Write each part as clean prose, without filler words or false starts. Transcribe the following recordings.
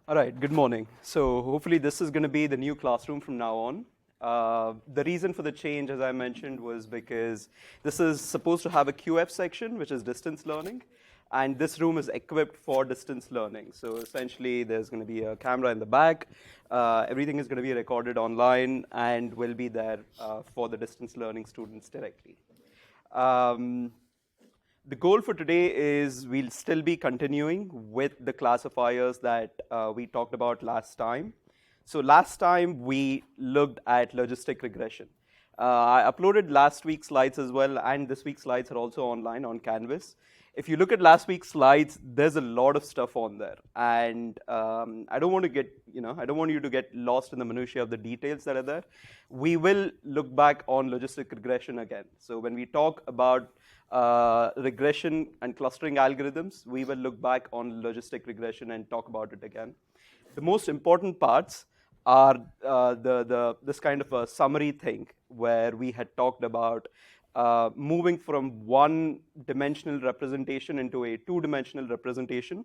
All right, good morning. So hopefully this is going to be the new classroom from now on. The reason for the change, as I mentioned, was because this is supposed to have a QF section, which is distance learning, and this room is equipped for distance learning. So essentially, there's going to be a camera in the back. Everything is going to be recorded online and will be there for the distance learning students directly. The goal for today is we'll still be continuing with the classifiers that we talked about last time. So last time we looked at logistic regression. I uploaded last week's slides as well, and this week's slides are also online on Canvas. If you look at last week's slides, there's a lot of stuff on there, and I don't want you to get lost in the minutiae of the details that are there. We will look back on logistic regression again. So when we talk about regression and clustering algorithms, we will look back on logistic regression and talk about it again. The most important parts are this kind of a summary thing where we had talked about moving from one-dimensional representation into a two-dimensional representation.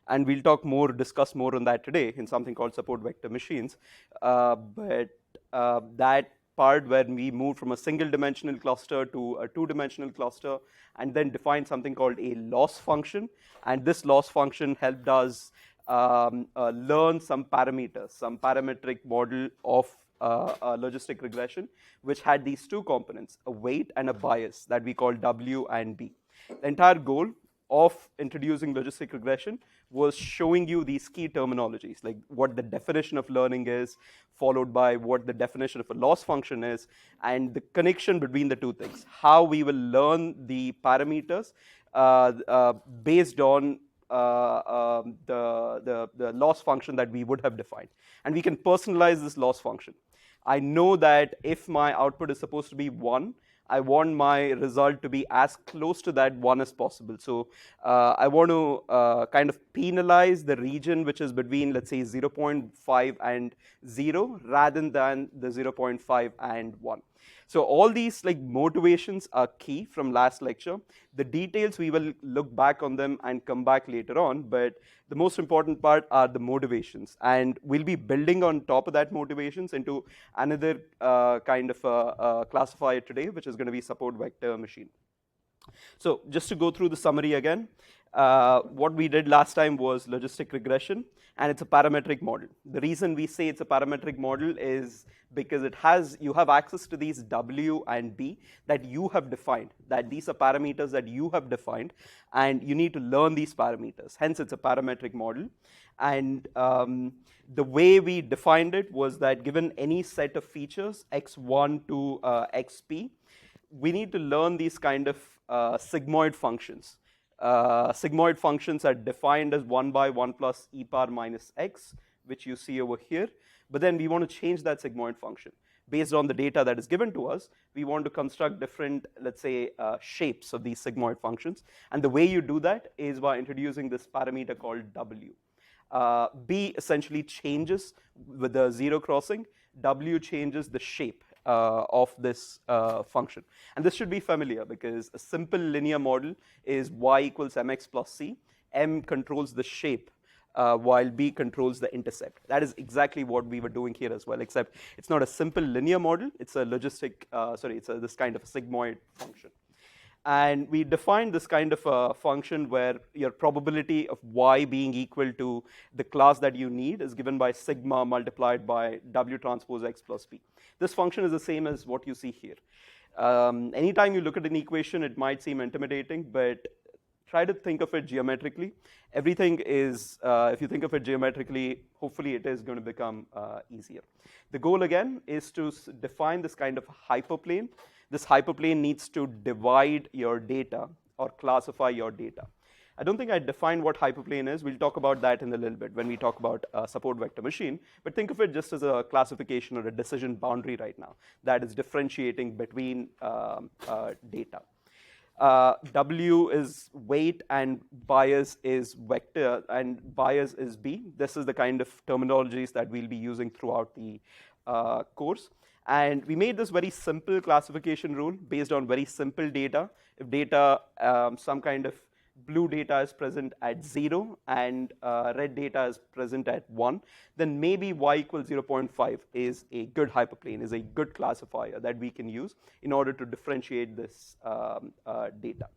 And we'll discuss more on that today in something called support vector machines. But that part where we moved from a single-dimensional cluster to a two-dimensional cluster and then defined something called a loss function. And this loss function helped us learn some parameters, some parametric model of logistic regression, which had these two components, a weight and a bias that we call W and B. The entire goal of introducing logistic regression was showing you these key terminologies, like what the definition of learning is, followed by what the definition of a loss function is, and the connection between the two things, how we will learn the parameters based on the loss function that we would have defined. And we can personalize this loss function. I know that if my output is supposed to be 1, I want my result to be as close to that 1 as possible. So I want to kind of penalize the region which is between, let's say, 0.5 and 0 rather than the 0.5 and 1. So all these motivations are key from last lecture. The details, we will look back on them and come back later on, but the most important part are the motivations. And we'll be building on top of that motivations into another kind of a classifier today, which is going to be support vector machine. So just to go through the summary again, what we did last time was logistic regression, and it's a parametric model. The reason we say it's a parametric model is because you have access to these W and B that you have defined, that these are parameters that you have defined, and you need to learn these parameters. Hence, it's a parametric model. And the way we defined it was that given any set of features, x1 to xp, we need to learn these kind of sigmoid functions. Sigmoid functions are defined as 1 by 1 plus e power minus x, which you see over here. But then we want to change that sigmoid function. Based on the data that is given to us, we want to construct different, let's say, shapes of these sigmoid functions. And the way you do that is by introducing this parameter called W. B essentially changes with the zero crossing. W changes the shape of this function. And this should be familiar because a simple linear model is y equals mx plus c. M controls the shape while B controls the intercept. That is exactly what we were doing here as well, except it's not a simple linear model, it's a logistic, this kind of a sigmoid function. And we defined this kind of a function where your probability of y being equal to the class that you need is given by sigma multiplied by W transpose x plus B. This function is the same as what you see here. Anytime you look at an equation, it might seem intimidating, but try to think of it geometrically. Everything is, if you think of it geometrically, hopefully it is going to become easier. The goal again is to define this kind of hyperplane. This hyperplane needs to divide your data or classify your data. I don't think I defined what hyperplane is. We'll talk about that in a little bit when we talk about support vector machine. But think of it just as a classification or a decision boundary right now that is differentiating between data. W is weight and bias is vector and bias is B. This is the kind of terminologies that we'll be using throughout the course. And we made this very simple classification rule based on very simple data. If data, some kind of blue data is present at 0 and red data is present at 1, then maybe y equals 0.5 is a good hyperplane, is a good classifier that we can use in order to differentiate this data.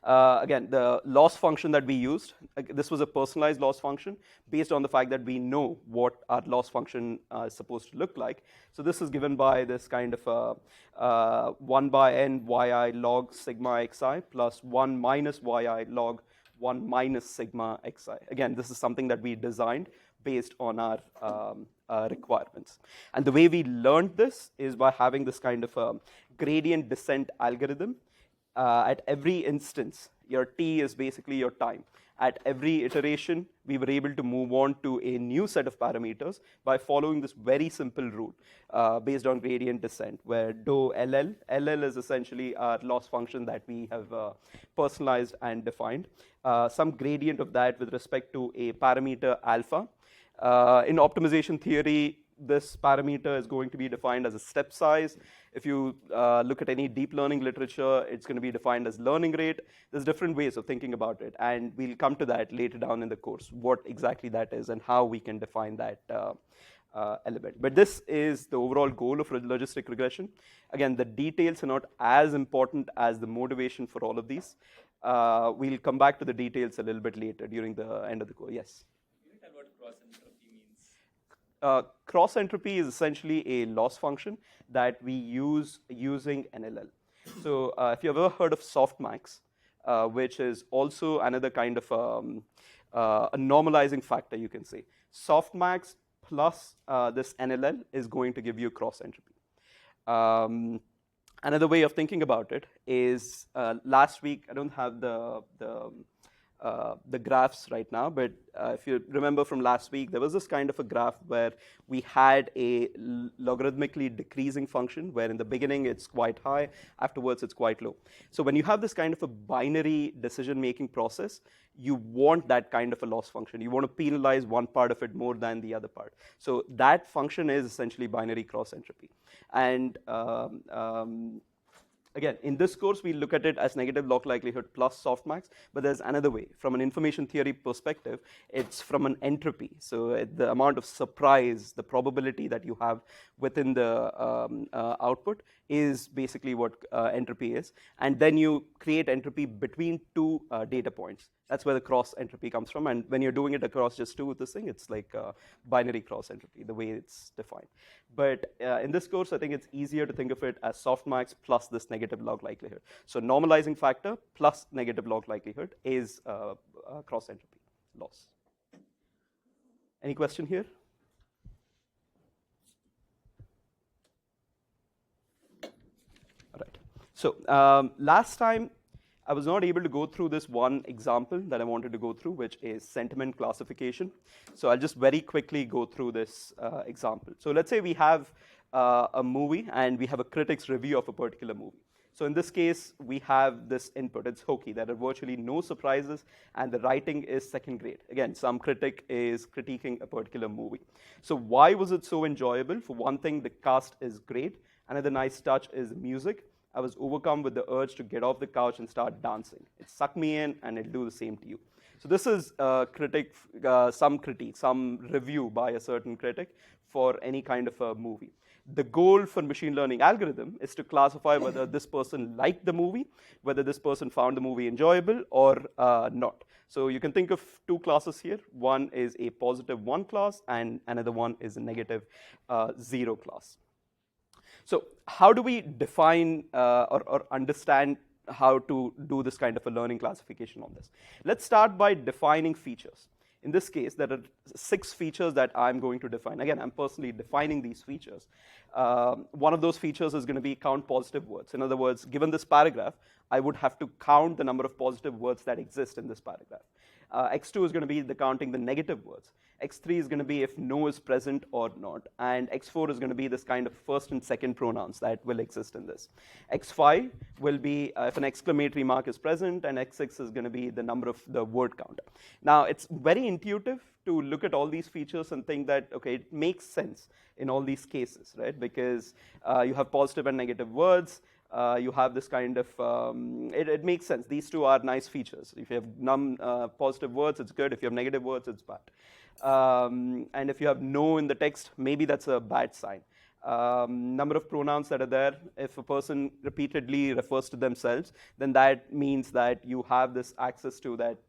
Again, the loss function that we used, this was a personalized loss function based on the fact that we know what our loss function is supposed to look like. So this is given by this kind of 1 by n yi log sigma xi plus 1 minus yi log 1 minus sigma xi. Again, this is something that we designed based on our requirements. And the way we learned this is by having this kind of gradient descent algorithm. At every instance, your t is basically your time. At every iteration, we were able to move on to a new set of parameters by following this very simple rule based on gradient descent, where dou LL is essentially our loss function that we have personalized and defined. Some gradient of that with respect to a parameter alpha. In optimization theory, this parameter is going to be defined as a step size. If you look at any deep learning literature, it's going to be defined as learning rate. There's different ways of thinking about it, and we'll come to that later down in the course, what exactly that is and how we can define that element. But this is the overall goal of logistic regression. Again, the details are not as important as the motivation for all of these. We'll come back to the details a little bit later during the end of the course. Yes? Can you tell what cross entropy means? Cross entropy is essentially a loss function that we use using NLL. So if you ever heard of softmax, which is also another kind of a normalizing factor, you can say. Softmax plus this NLL is going to give you cross entropy. Another way of thinking about it is last week, I don't have the graphs right now, but if you remember from last week, there was this kind of a graph where we had a logarithmically decreasing function where in the beginning it's quite high, afterwards it's quite low. So when you have this kind of a binary decision-making process, you want that kind of a loss function. You want to penalize one part of it more than the other part. So that function is essentially binary cross entropy. And again, in this course, we look at it as negative log likelihood plus softmax, but there's another way. From an information theory perspective, it's from an entropy. So the amount of surprise, the probability that you have within the output is basically what entropy is. And then you create entropy between two data points. That's where the cross entropy comes from. And when you're doing it across just two with this thing, it's like binary cross entropy, the way it's defined. But in this course, I think it's easier to think of it as softmax plus this negative log likelihood. So normalizing factor plus negative log likelihood is cross entropy loss. Any question here? All right. So last time, I was not able to go through this one example that I wanted to go through, which is sentiment classification. So I'll just very quickly go through this example. So let's say we have a movie and we have a critic's review of a particular movie. So in this case, we have this input. It's hokey. There are virtually no surprises, and the writing is second grade. Again, some critic is critiquing a particular movie. So why was it so enjoyable? For one thing, the cast is great. Another nice touch is music. I was overcome with the urge to get off the couch and start dancing. It sucked me in, and it'll do the same to you. So this is a critic, some review by a certain critic for any kind of a movie. The goal for machine learning algorithm is to classify whether this person liked the movie, whether this person found the movie enjoyable or not. So you can think of two classes here. One is a positive 1 class, and another one is a negative 0 class. So how do we define or understand how to do this kind of a learning classification on this? Let's start by defining features. In this case, there are 6 features that I'm going to define. Again, I'm personally defining these features. One of those features is going to be count positive words. In other words, given this paragraph, I would have to count the number of positive words that exist in this paragraph. X2 is going to be counting the negative words. X3 is going to be if no is present or not. And X4 is going to be this kind of first and second pronouns that will exist in this. X5 will be if an exclamatory mark is present, and X6 is going to be the number of the word count. Now, it's very intuitive to look at all these features and think that, okay, it makes sense in all these cases, right? Because you have positive and negative words. You have this kind of, it makes sense. These two are nice features. If you have positive words, it's good. If you have negative words, it's bad. And if you have no in the text, maybe that's a bad sign. Number of pronouns that are there, if a person repeatedly refers to themselves, then that means that you have this access to that,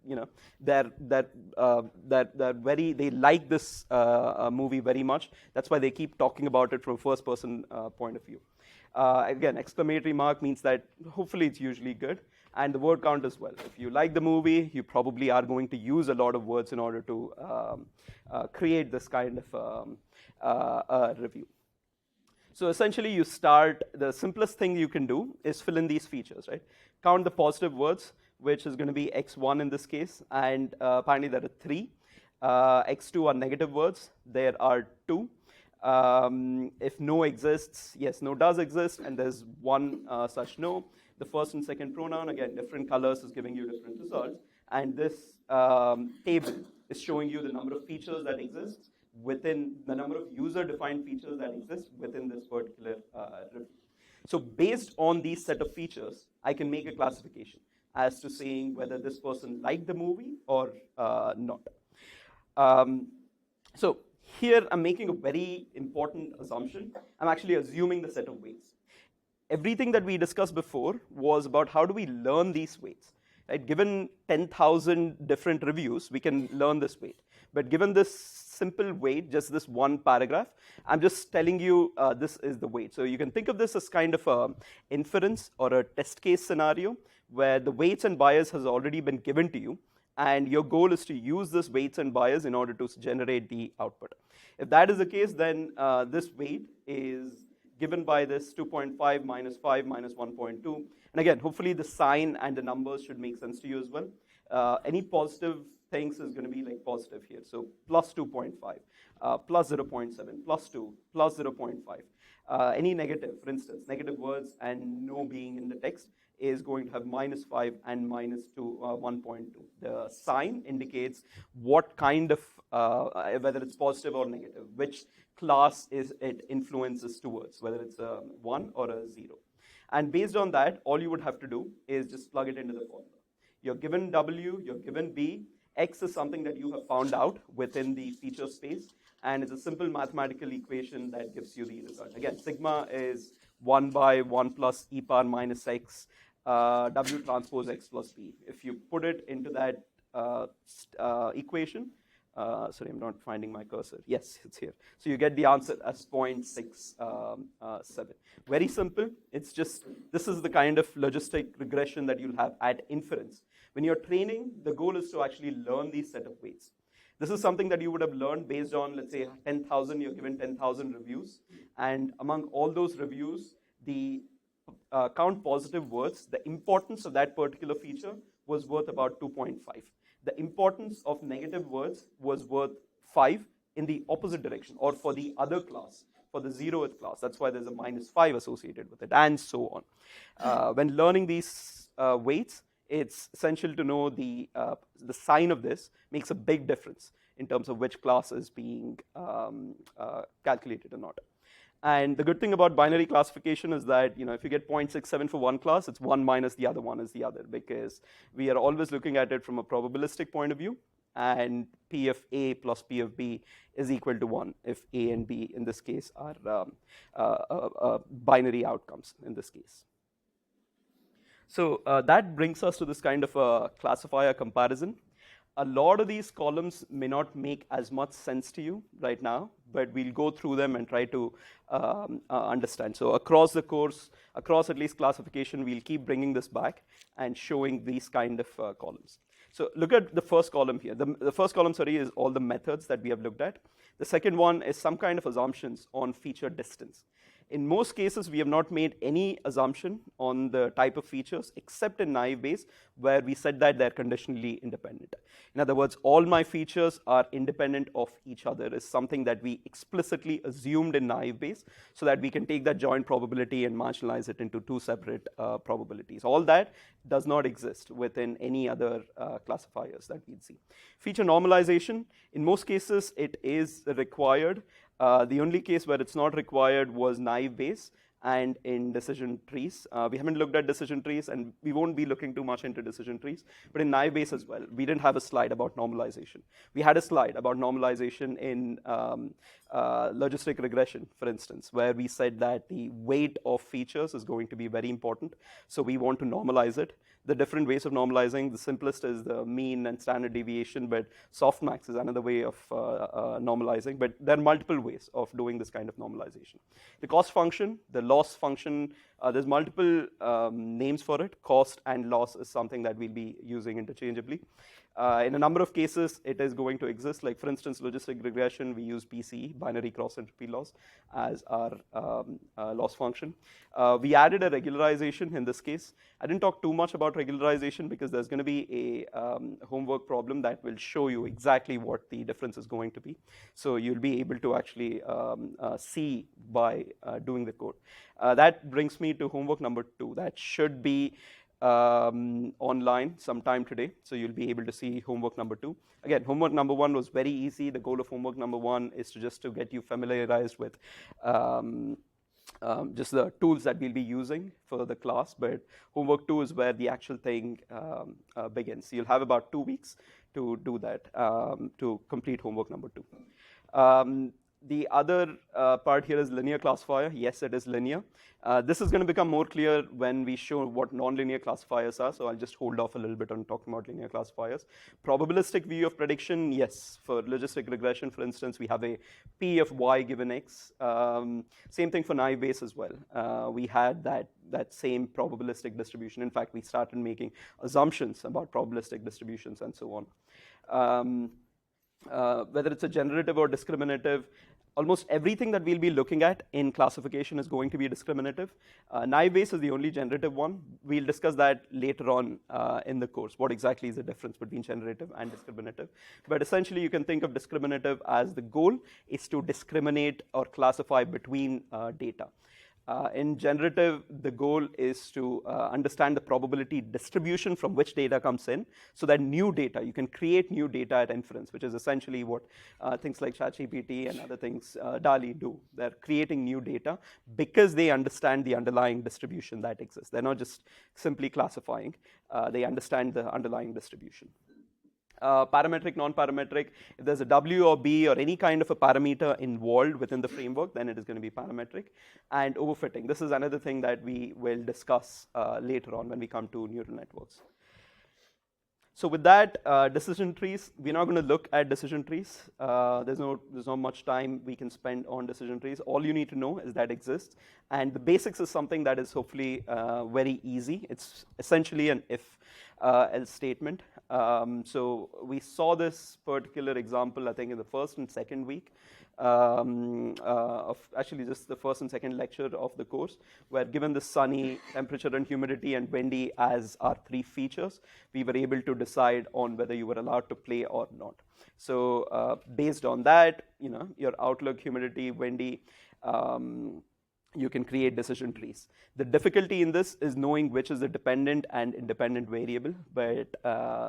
they like this movie very much. That's why they keep talking about it from a first person point of view. Again, exclamatory mark means that hopefully it's usually good. And the word count as well. If you like the movie, you probably are going to use a lot of words in order to create this kind of review. So essentially, you start, the simplest thing you can do is fill in these features, right? Count the positive words, which is going to be x1 in this case, and apparently there are 3. x2 are negative words, there are 2. If no exists, yes, no does exist, and there's one such no. The first and second pronoun, again, different colors is giving you different results. And this table is showing you the number of features that exist within the number of user-defined features that exist within this particular review. So based on these set of features, I can make a classification as to saying whether this person liked the movie or not. So here I'm making a very important assumption. I'm actually assuming the set of weights. Everything that we discussed before was about how do we learn these weights. Right? Given 10,000 different reviews, we can learn this weight. But given this simple weight, just this one paragraph, I'm just telling you this is the weight. So you can think of this as kind of an inference or a test case scenario where the weights and bias has already been given to you, and your goal is to use this weights and bias in order to generate the output. If that is the case, then this weight is given by this 2.5 minus 5 minus 1.2. And again, hopefully the sign and the numbers should make sense to you as well. Any positive things is going to be like positive here. So plus 2.5, plus 0.7, plus 2, plus 0.5. Any negative, for instance, negative words and no being in the text is going to have minus 5 and minus 2, 1.2. The sign indicates what kind of, whether it's positive or negative, which class is it influences towards, whether it's a 1 or a 0. And based on that, all you would have to do is just plug it into the formula. You're given W, you're given B. X is something that you have found out within the feature space, and it's a simple mathematical equation that gives you the result. Again, sigma is 1 by 1 plus e power minus x, W transpose x plus B. If you put it into that equation, sorry, I'm not finding my cursor. Yes, it's here. So you get the answer as 0.67. Very simple. It's just, this is the kind of logistic regression that you'll have at inference. When you're training, the goal is to actually learn these set of weights. This is something that you would have learned based on, let's say, 10,000, you're given 10,000 reviews. And among all those reviews, the count positive words, the importance of that particular feature was worth about 2.5. The importance of negative words was worth 5 in the opposite direction, or for the other class, for the 0th class. That's why there's a minus 5 associated with it, and so on. When learning these weights, it's essential to know the sign of this makes a big difference in terms of which class is being calculated or not. And the good thing about binary classification is that, if you get 0.67 for one class, it's 1 minus the other one is the other, because we are always looking at it from a probabilistic point of view, and P of A plus P of B is equal to 1 if A and B, in this case, are binary outcomes in this case. So that brings us to this kind of a classifier comparison. A lot of these columns may not make as much sense to you right now, but we'll go through them and try to understand. So across the course, across at least classification, we'll keep bringing this back and showing these kind of columns. So look at the first column here. The first column, sorry, is all the methods that we have looked at. The second one is some kind of assumptions on feature distance. In most cases, we have not made any assumption on the type of features, except in naive Bayes, where we said that they're conditionally independent. In other words, all my features are independent of each other is something that we explicitly assumed in naive Bayes, so that we can take that joint probability and marginalize it into 2 separate probabilities. All that does not exist within any other classifiers that we'd see. Feature normalization, in most cases, it is required. The only case where it's not required was naive Bayes, and in decision trees. We haven't looked at decision trees, and we won't be looking too much into decision trees, but in naive Bayes as well. We didn't have a slide about normalization. We had a slide about normalization in logistic regression, for instance, where we said that the weight of features is going to be very important, so we want to normalize it. The different ways of normalizing, the simplest is the mean and standard deviation, but softmax is another way of normalizing, but there are multiple ways of doing this kind of normalization. The cost function, the loss function, there's multiple names for it. Cost and loss is something that we'll be using interchangeably. In a number of cases, it is going to exist. Like, for instance, logistic regression, we use BCE, binary cross entropy loss, as our loss function. We added a regularization in this case. I didn't talk too much about regularization because there's going to be a homework problem that will show you exactly what the difference is going to be. So you'll be able to actually see by doing the code. That brings me to homework number 2. That should be online sometime today, so you'll be able to see homework number 2. Again, homework number 1 was very easy. The goal of homework number 1 is to get you familiarized with just the tools that we'll be using for the class, but homework 2 is where the actual thing begins. You'll have about 2 weeks to do that, to complete homework number 2. The other part here is linear classifier. Yes, it is linear. This is going to become more clear when we show what nonlinear classifiers are, so I'll just hold off a little bit on talking about linear classifiers. Probabilistic view of prediction, yes. For logistic regression, for instance, we have a P of y given x. Same thing for naive Bayes as well. We had that same probabilistic distribution. In fact, we started making assumptions about probabilistic distributions and so on. Whether it's a generative or discriminative, almost everything that we'll be looking at in classification is going to be discriminative. Naive Bayes is the only generative one. We'll discuss that later on in the course, what exactly is the difference between generative and discriminative. But essentially, you can think of discriminative as the goal is to discriminate or classify between data. In generative, the goal is to understand the probability distribution from which data comes in, so that new data, you can create new data at inference, which is essentially what things like ChatGPT and other things, DALL-E do. They're creating new data because they understand the underlying distribution that exists. They're not just simply classifying, they understand the underlying distribution. Parametric, non-parametric, if there's a W or B or any kind of a parameter involved within the framework, then it is going to be parametric. And overfitting, this is another thing that we will discuss later on when we come to neural networks. So with that, decision trees, we're not going to look at decision trees. There's not much time we can spend on decision trees. All you need to know is that it exists. And the basics is something that is hopefully very easy. It's essentially an if else statement. So we saw this particular example, I think, in the first and second week of actually just the first and second lecture of the course, where given the sunny, temperature and humidity and windy as our 3 features, we were able to decide on whether you were allowed to play or not. So based on that, your outlook, humidity, windy, you can create decision trees. The difficulty in this is knowing which is a dependent and independent variable, but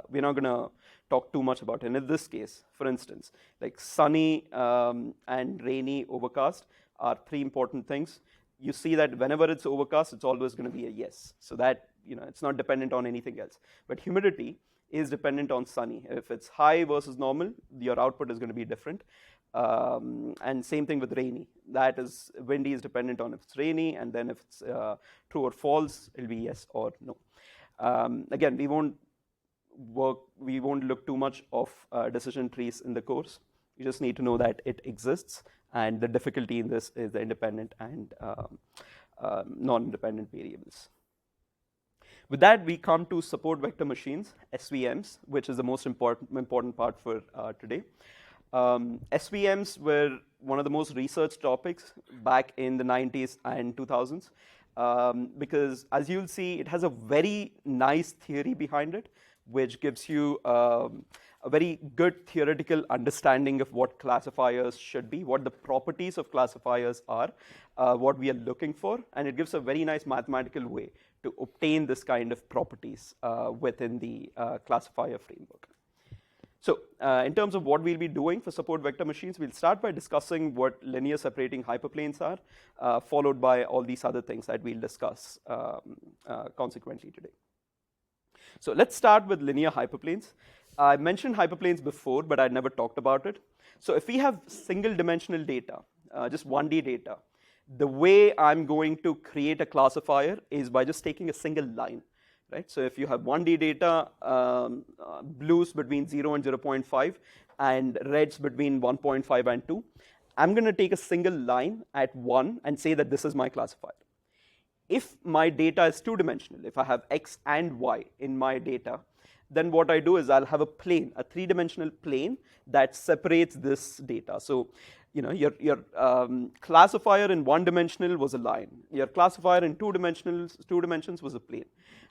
we're not going to talk too much about it. And in this case, for instance, like sunny and rainy, overcast are 3 important things. You see that whenever it's overcast, it's always going to be a yes. So that, it's not dependent on anything else. But humidity is dependent on sunny. If it's high versus normal, your output is going to be different. And same thing with rainy. That is, windy is dependent on if it's rainy, and then if it's true or false, it'll be yes or no. Again, we won't look too much of decision trees in the course. You just need to know that it exists, and the difficulty in this is the independent and non-independent variables. With that, we come to support vector machines, SVMs, which is the most important part for today. SVMs were one of the most researched topics back in the 90s and 2000s because, as you'll see, it has a very nice theory behind it, which gives you a very good theoretical understanding of what classifiers should be, what the properties of classifiers are, what we are looking for, and it gives a very nice mathematical way to obtain this kind of properties within the classifier framework. So in terms of what we'll be doing for support vector machines, we'll start by discussing what linear separating hyperplanes are, followed by all these other things that we'll discuss consequently today. So let's start with linear hyperplanes. I mentioned hyperplanes before, but I never talked about it. So if we have single dimensional data, just 1D data, the way I'm going to create a classifier is by just taking a single line. Right? So if you have 1D data, blues between 0 and 0.5, and reds between 1.5 and 2, I'm going to take a single line at 1 and say that this is my classifier. If my data is two-dimensional, if I have x and y in my data, then what I do is I'll have a plane, a three-dimensional plane that separates this data. So, your classifier in one-dimensional was a line. Your classifier in two dimensions was a plane.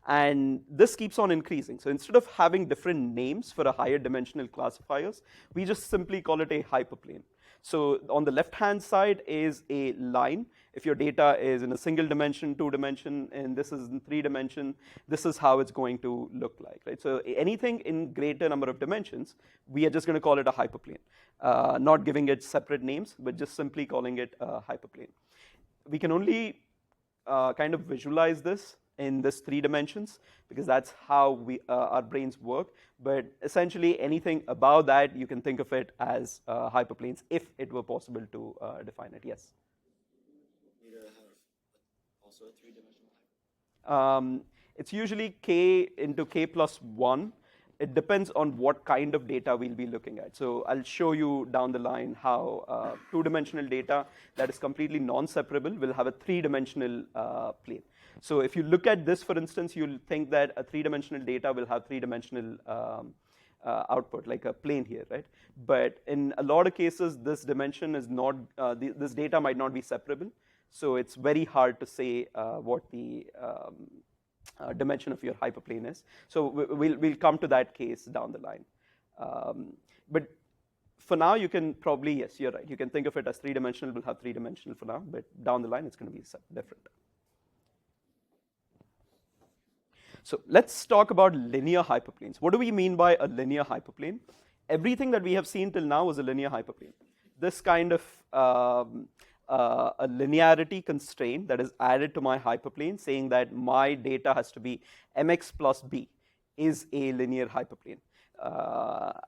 And this keeps on increasing. So instead of having different names for a higher dimensional classifiers, we just simply call it a hyperplane. So on the left-hand side is a line. If your data is in a single dimension, two dimension, and this is in three dimension, this is how it's going to look like, right? So anything in greater number of dimensions, we are just going to call it a hyperplane, not giving it separate names, but just simply calling it a hyperplane. We can only kind of visualize this in this 3 dimensions because that's how our brains work. But essentially, anything above that, you can think of it as hyperplanes if it were possible to define it. Yes. Need to have also a 3-dimensional hyperplane. It's usually k into k plus 1. It depends on what kind of data we'll be looking at. So I'll show you down the line how 2-dimensional data that is completely non-separable will have a 3-dimensional plane. So if you look at this, for instance, you'll think that a 3-dimensional data will have 3-dimensional output, like a plane here, right? But in a lot of cases, this dimension is not, this data might not be separable. So it's very hard to say what the dimension of your hyperplane is. So we'll come to that case down the line. But for now, you can probably, yes, you're right. You can think of it as 3-dimensional, will have 3-dimensional for now, but down the line, it's going to be different. So let's talk about linear hyperplanes. What do we mean by a linear hyperplane? Everything that we have seen till now was a linear hyperplane. This kind of a linearity constraint that is added to my hyperplane, saying that my data has to be mx plus b, is a linear hyperplane.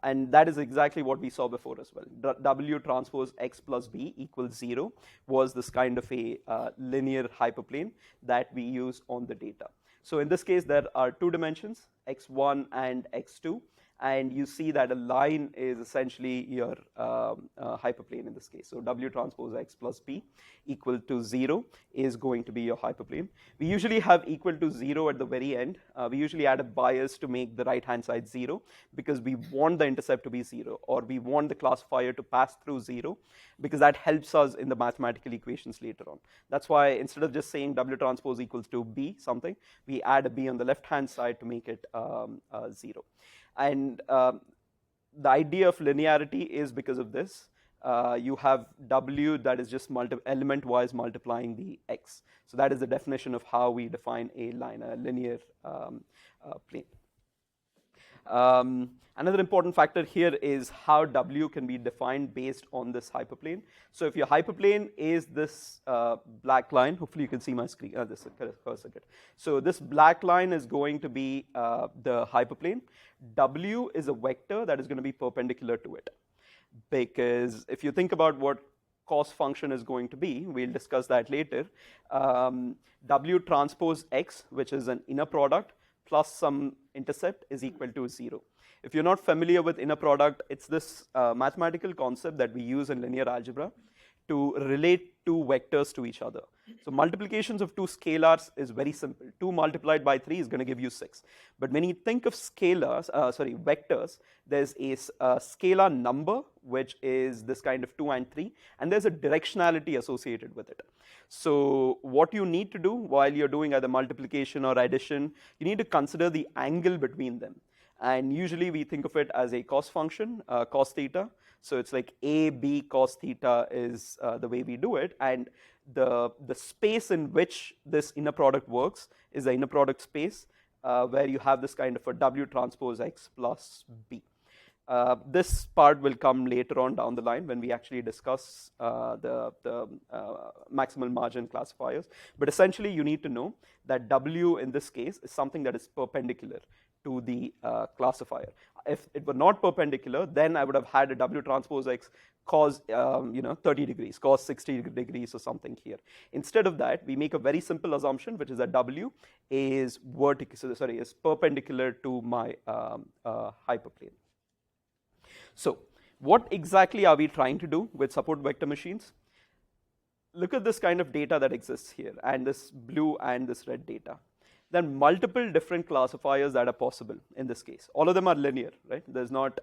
And that is exactly what we saw before as well. W transpose x plus b equals 0 was this kind of a linear hyperplane that we use on the data. So in this case, there are 2 dimensions, x1 and x2, and you see that a line is essentially your hyperplane in this case. So W transpose x plus b equal to 0 is going to be your hyperplane. We usually have equal to 0 at the very end. We usually add a bias to make the right-hand side 0 because we want the intercept to be 0, or we want the classifier to pass through 0 because that helps us in the mathematical equations later on. That's why instead of just saying W transpose equals to b something, we add a b on the left-hand side to make it 0. And the idea of linearity is because of this. You have W that is just element-wise multiplying the x. So that is the definition of how we define a line, a linear plane. Another important factor here is how W can be defined based on this hyperplane. So if your hyperplane is this black line, hopefully you can see my screen, this cursor. So this black line is going to be the hyperplane. W is a vector that is going to be perpendicular to it. Because if you think about what cost function is going to be, we'll discuss that later. W transpose x, which is an inner product, plus some intercept is equal to 0. If you're not familiar with inner product, it's this mathematical concept that we use in linear algebra to relate two vectors to each other. So multiplications of two scalars is very simple. 2 multiplied by 3 is going to give you 6. But when you think of vectors, there's a scalar number, which is this kind of 2 and 3, and there's a directionality associated with it. So what you need to do while you're doing either multiplication or addition, you need to consider the angle between them. And usually we think of it as a cost function, cos theta. So it's like a b cos theta is the way we do it. And the space in which this inner product works is the inner product space where you have this kind of a W transpose x plus b. This part will come later on down the line when we actually discuss the maximal margin classifiers. But essentially, you need to know that W in this case is something that is perpendicular to the classifier. If it were not perpendicular, then I would have had a W transpose X cos 30 degrees, cos 60 degrees or something here. Instead of that, we make a very simple assumption, which is that W is is perpendicular to my hyperplane. So what exactly are we trying to do with support vector machines? Look at this kind of data that exists here, and this blue and this red data. There are multiple different classifiers that are possible in this case. All of them are linear, right? There's not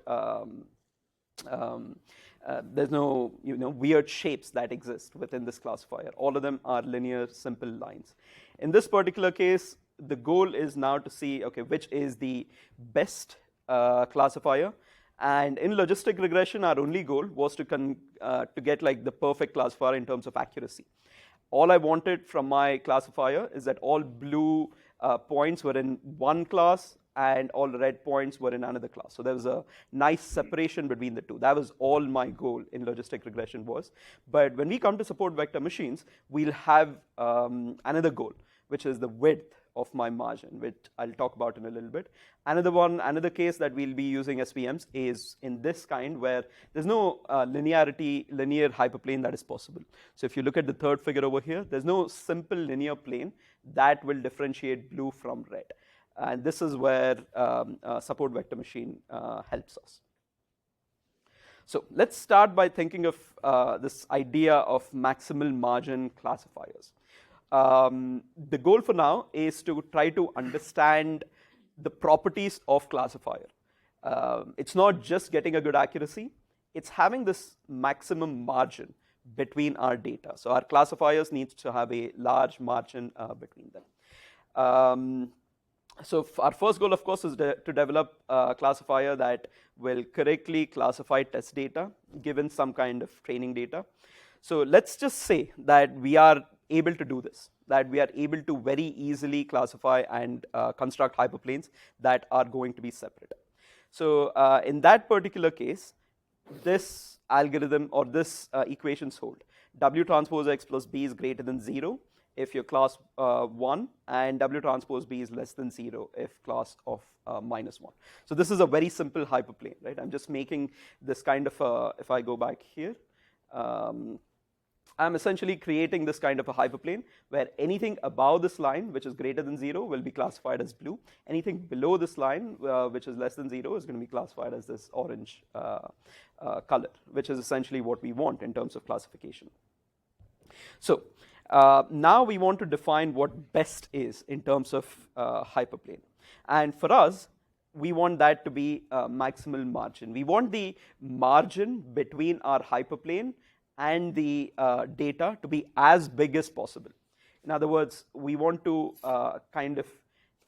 there's no weird shapes that exist within this classifier. All of them are linear, simple lines. In this particular case, the goal is now to see, okay, which is the best classifier. And in logistic regression, our only goal was to get like the perfect classifier in terms of accuracy. All I wanted from my classifier is that all blue points were in one class and all red points were in another class. So there was a nice separation between the two. That was all my goal in logistic regression was. But when we come to support vector machines, we'll have another goal, which is the width of my margin, which I'll talk about in a little bit. Another case that we'll be using SVMs is in this kind where there's no linear hyperplane that is possible. So if you look at the third figure over here, there's no simple linear plane that will differentiate blue from red. And this is where support vector machine helps us. So let's start by thinking of this idea of maximal margin classifiers. The goal for now is to try to understand the properties of classifier. It's not just getting a good accuracy, it's having this maximum margin between our data. So our classifiers need to have a large margin between them. So our first goal, of course, is to develop a classifier that will correctly classify test data given some kind of training data. So let's just say that we are able to do this, that we are able to very easily classify and construct hyperplanes that are going to be separate. So in that particular case, this algorithm or this equations hold. W transpose X plus B is greater than 0 if you're class 1, and W transpose B is less than 0 if class of minus 1. So this is a very simple hyperplane, right? I'm just making this kind of, if I go back here, I'm essentially creating this kind of a hyperplane where anything above this line, which is greater than 0, will be classified as blue. Anything below this line, which is less than 0, is going to be classified as this orange color, which is essentially what we want in terms of classification. So now we want to define what best is in terms of hyperplane. And for us, we want that to be maximal margin. We want the margin between our hyperplane and the data to be as big as possible. In other words, we want to kind of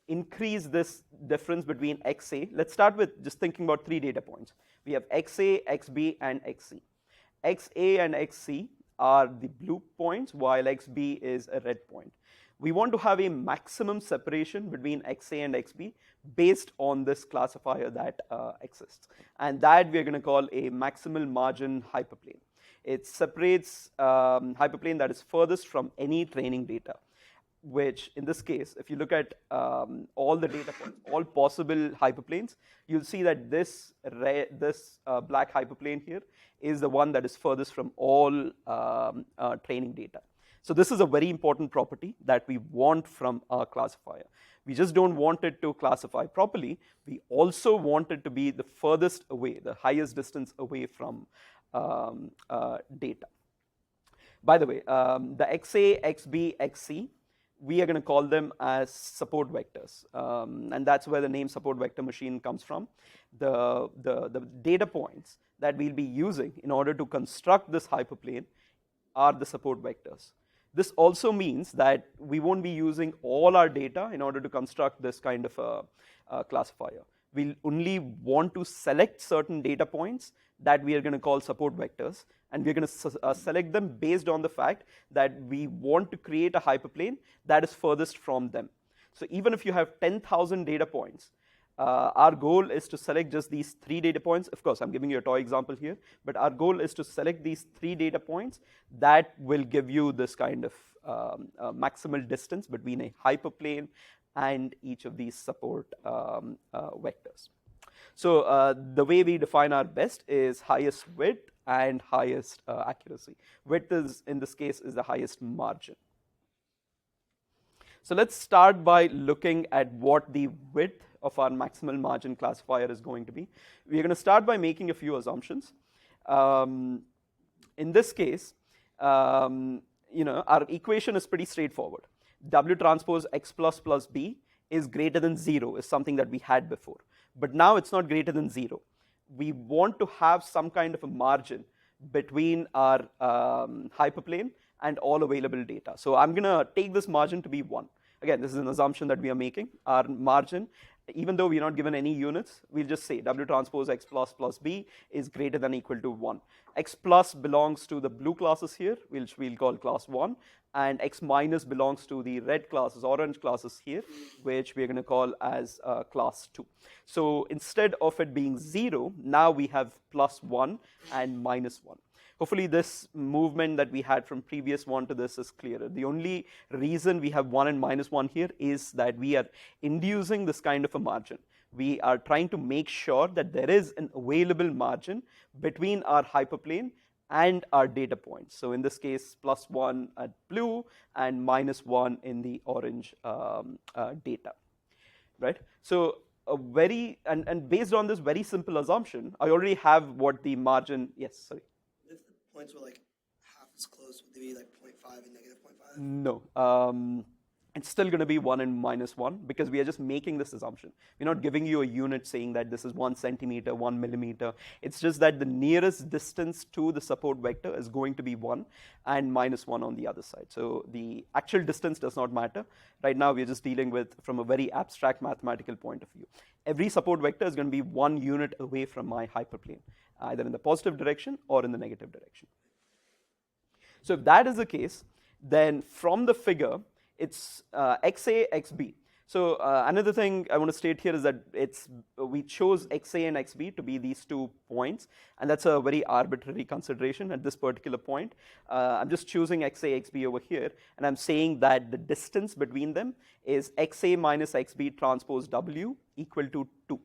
increase this difference between XA. Let's start with just thinking about 3 data points. We have XA, XB, and XC. XA and XC are the blue points, while XB is a red point. We want to have a maximum separation between XA and XB based on this classifier that exists. And that we're going to call a maximal margin hyperplane. It separates hyperplane that is furthest from any training data, which in this case, if you look at all the data points, all possible hyperplanes, you'll see that this black hyperplane here is the one that is furthest from all training data. So this is a very important property that we want from our classifier. We just don't want it to classify properly. We also want it to be the furthest away, the highest distance away from data. By the way, the XA, XB, XC, we are going to call them as support vectors, and that's where the name support vector machine comes from. The data points that we'll be using in order to construct this hyperplane are the support vectors. This also means that we won't be using all our data in order to construct this kind of a classifier. We'll only want to select certain data points that we are going to call support vectors, and we're going to select them based on the fact that we want to create a hyperplane that is furthest from them. So even if you have 10,000 data points, Our goal is to select just these 3 data points. Of course, I'm giving you a toy example here, but our goal is to select these 3 data points that will give you this kind of maximal distance between a hyperplane and each of these support vectors. So the way we define our best is highest width and highest accuracy. Width is, in this case, is the highest margin. So let's start by looking at what the width of our maximal margin classifier is going to be. We're going to start by making a few assumptions. In this case, our equation is pretty straightforward. W transpose x plus plus b is greater than 0 is something that we had before. But now it's not greater than 0. We want to have some kind of a margin between our hyperplane and all available data. So I'm going to take this margin to be 1. Again, this is an assumption that we are making. Our margin, even though we're not given any units, we'll just say W transpose x plus plus b is greater than or equal to 1. X plus belongs to the blue classes here, which we'll call class 1, and x minus belongs to the red classes, orange classes here, which we're going to call as class 2. So instead of it being 0, now we have plus 1 and minus 1. Hopefully this movement that we had from previous one to this is clearer. The only reason we have 1 and minus 1 here is that we are inducing this kind of a margin. We are trying to make sure that there is an available margin between our hyperplane and our data points. So in this case, plus 1 at blue and minus 1 in the orange data, right? So and based on this very simple assumption, I already have what the margin, yes, sorry. If the points were like half as close, would they be like 0.5 and negative 0.5? No. It's still going to be 1 and minus 1 because we are just making this assumption. We're not giving you a unit saying that this is 1 centimeter, 1 millimeter. It's just that the nearest distance to the support vector is going to be 1 and minus 1 on the other side. So the actual distance does not matter. Right now, we're just dealing with from a very abstract mathematical point of view. Every support vector is going to be 1 unit away from my hyperplane, either in the positive direction or in the negative direction. So if that is the case, then from the figure, it's XA, XB. So another thing I want to state here is that we chose XA and XB to be these 2 points, and that's a very arbitrary consideration at this particular point. I'm just choosing XA, XB over here, and I'm saying that the distance between them is XA minus XB transpose W equal to 2,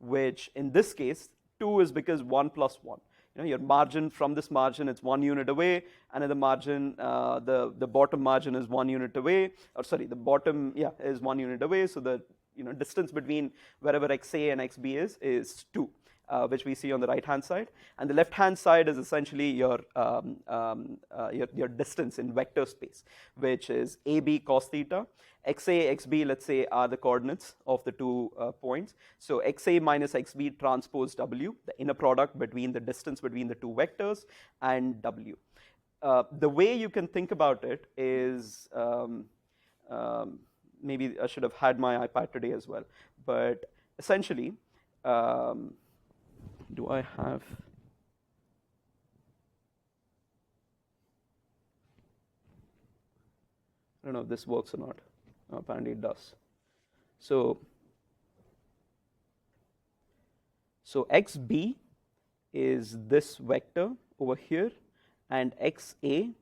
which in this case, 2 is because 1 plus 1. Your margin from this margin, it's 1 unit away. Another margin, the bottom margin is 1 unit away. Or sorry, the bottom, is 1 unit away. So the distance between wherever XA and XB is 2, which we see on the right-hand side. And the left-hand side is essentially your distance in vector space, which is AB cos theta. XA, XB, let's say, are the coordinates of the 2 points. So XA minus XB transpose W, the inner product between the distance between the 2 vectors and W. The way you can think about it is, maybe I should have had my iPad today as well, but essentially, do I have? I don't know if this works or not. Apparently it does. So XB is this vector over here, and XA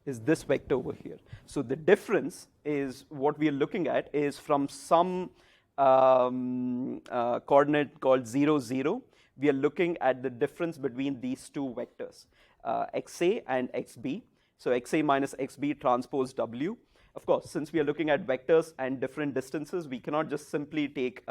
is this vector over here. So the difference is what we are looking at is from some coordinate called 0, 0. We are looking at the difference between these 2 vectors, XA and XB. So XA minus XB transpose W. Of course, since we are looking at vectors and different distances, we cannot just simply take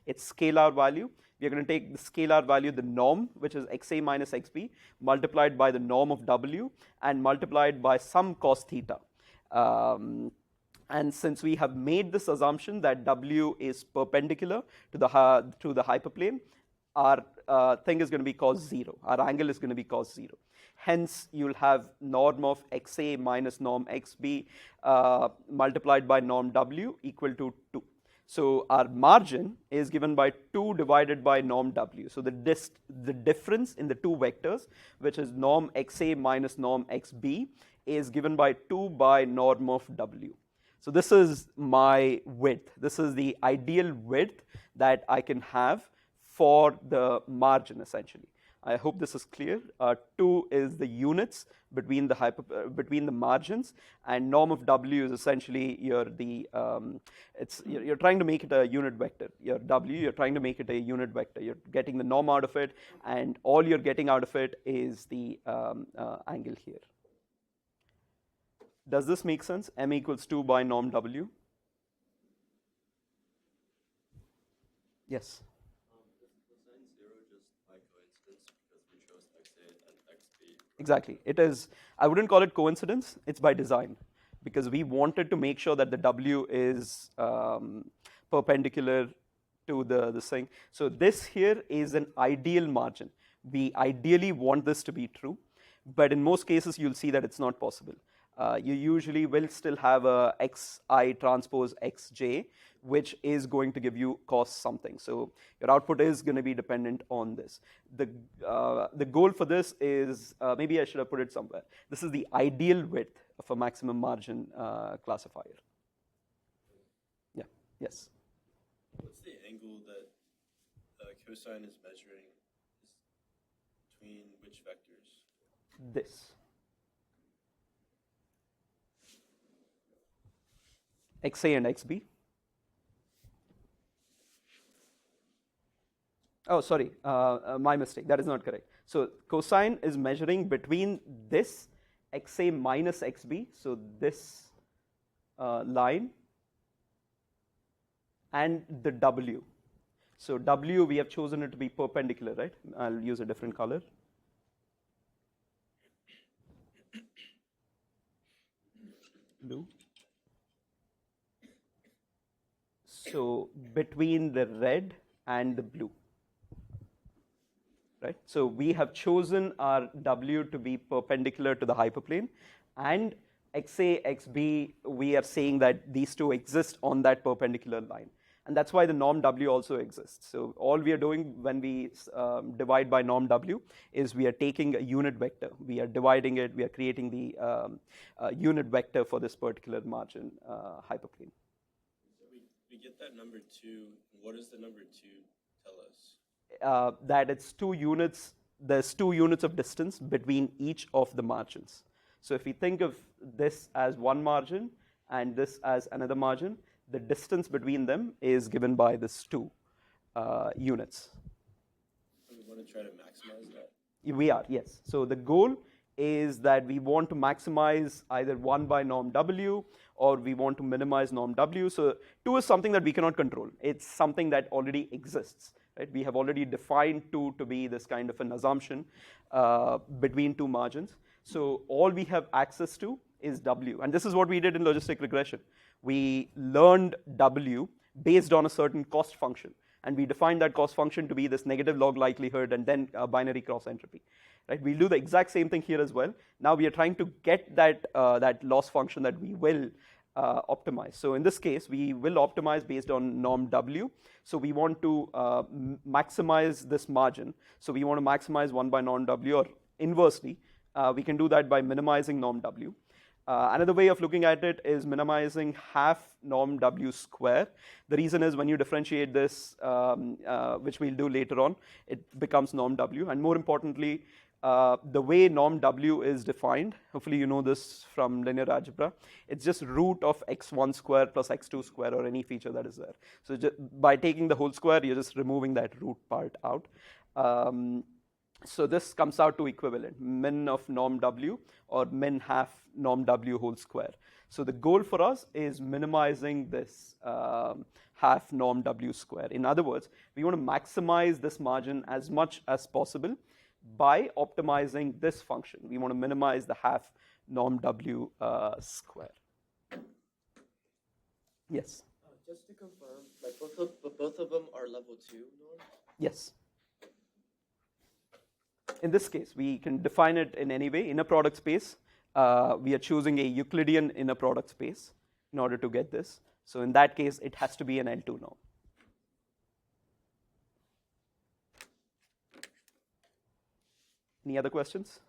its scalar value. We are going to take the scalar value, the norm, which is XA minus XB, multiplied by the norm of W, and multiplied by some cos theta. And since we have made this assumption that W is perpendicular to the hyperplane, our thing is going to be cos 0. Our angle is going to be cos 0. Hence, you'll have norm of XA minus norm XB multiplied by norm W equal to 2. So our margin is given by 2 divided by norm W. So the difference in the 2 vectors, which is norm XA minus norm XB, is given by 2 by norm of W. So this is my width. This is the ideal width that I can have for the margin, essentially. I hope this is clear. 2 is the units between the margins, and norm of W is essentially you're trying to make it a unit vector. Your W, you're trying to make it a unit vector. You're getting the norm out of it, and all you're getting out of it is the angle here. Does this make sense? M equals 2 by norm W. Yes. Is cosine 0 just by coincidence because we chose XA and XB? Exactly. It is, I wouldn't call it coincidence, it's by design. Because we wanted to make sure that the W is perpendicular to this thing. So this here is an ideal margin. We ideally want this to be true, but in most cases you'll see that it's not possible. You usually will still have a xi transpose xj, which is going to give you cos something. So your output is going to be dependent on this. The goal for this is, maybe I should have put it somewhere. This is the ideal width of a maximum margin classifier. Yeah, yes? What's the angle that cosine is measuring between which vectors? This. XA and XB. Oh, sorry, my mistake. That is not correct. So cosine is measuring between this XA minus XB, so this line, and the W. So W, we have chosen it to be perpendicular, right? I'll use a different color. Blue. So between the red and the blue, right? So we have chosen our W to be perpendicular to the hyperplane, and XA, XB, we are saying that these two exist on that perpendicular line. And that's why the norm W also exists. So all we are doing when we divide by norm W is we are taking a unit vector. We are dividing it, we are creating the unit vector for this particular margin hyperplane. We get that number 2. What does the number 2 tell us? That it's 2 units, there's 2 units of distance between each of the margins. So if we think of this as one margin and this as another margin, the distance between them is given by this 2 units. So we want to try to maximize that? We are, yes. So the goal is that we want to maximize either 1 by norm W, or we want to minimize norm W. So 2 is something that we cannot control. It's something that already exists. Right? We have already defined 2 to be this kind of an assumption between 2 margins. So all we have access to is W. And this is what we did in logistic regression. We learned W based on a certain cost function. And we defined that cost function to be this negative log likelihood and then binary cross entropy. Right? We'll do the exact same thing here as well. Now we are trying to get that, that loss function that we will optimize. So in this case, we will optimize based on norm W. So we want to maximize this margin. So we want to maximize 1 by norm W, or inversely, we can do that by minimizing norm W. Another way of looking at it is minimizing half norm W square. The reason is when you differentiate this, which we'll do later on, it becomes norm W. And more importantly, the way norm W is defined, hopefully you know this from linear algebra, it's just root of x1 square plus x2 square, or any feature that is there. So by taking the whole square, you're just removing that root part out. So this comes out to equivalent, min of norm W, or min half norm W whole square. So the goal for us is minimizing this half norm W square. In other words, we want to maximize this margin as much as possible by optimizing this function. We want to minimize the half norm W square. Yes? Just to confirm, like both of them are level 2 norms? Yes. In this case, we can define it in any way. In a product space, we are choosing a Euclidean inner product space in order to get this. So in that case, it has to be an L2 norm. Any other questions?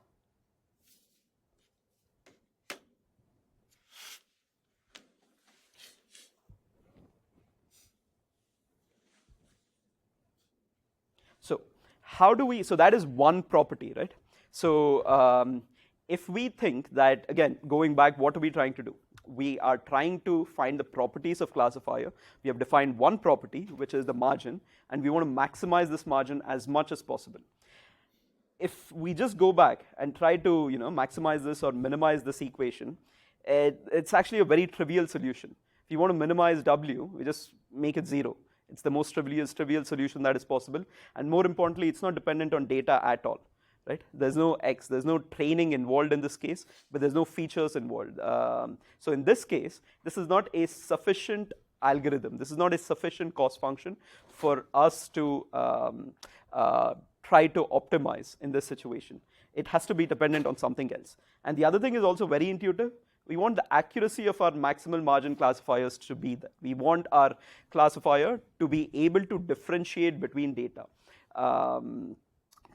how do we, so that is one property, right? So if we think that, again, going back, what are we trying to do? We are trying to find the properties of classifier. We have defined one property, which is the margin, and we want to maximize this margin as much as possible. If we just go back and try to maximize this or minimize this equation, it's actually a very trivial solution. If you want to minimize W, we just make it 0. It's the most trivial solution that is possible, and more importantly, it's not dependent on data at all. Right? There's no X, there's no training involved in this case, but there's no features involved. So in this case, this is not a sufficient algorithm. This is not a sufficient cost function for us to try to optimize in this situation. It has to be dependent on something else. And the other thing is also very intuitive. We want the accuracy of our maximal margin classifiers to be there. We want our classifier to be able to differentiate between data.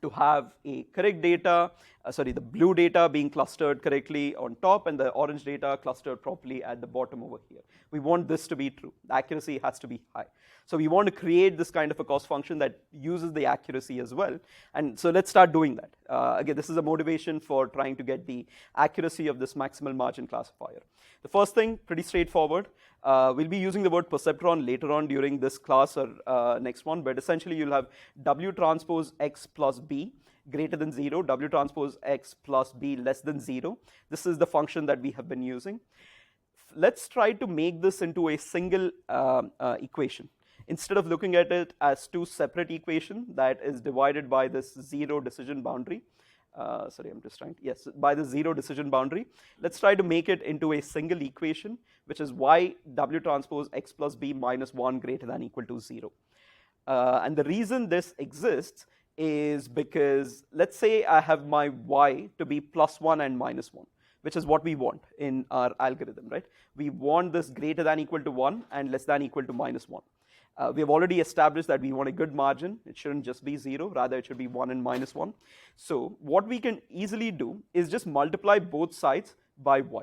To have a correct data, the blue data being clustered correctly on top and the orange data clustered properly at the bottom over here. We want this to be true. The accuracy has to be high. So we want to create this kind of a cost function that uses the accuracy as well. And so let's start doing that. Again, this is a motivation for trying to get the accuracy of this maximal margin classifier. The first thing, pretty straightforward. We'll be using the word perceptron later on during this class or next one, but essentially you'll have W transpose X plus B greater than 0, W transpose X plus B less than 0. This is the function that we have been using. Let's try to make this into a single equation. Instead of looking at it as two separate equations that is divided by this 0 decision boundary, by the 0 decision boundary, let's try to make it into a single equation, which is y W transpose X plus B minus 1 greater than equal to 0. And the reason this exists is because, let's say I have my y to be plus 1 and minus 1, which is what we want in our algorithm, right? We want this greater than equal to 1 and less than equal to minus 1. We have already established that we want a good margin. It shouldn't just be 0, rather it should be 1 and minus 1. So what we can easily do is just multiply both sides by y.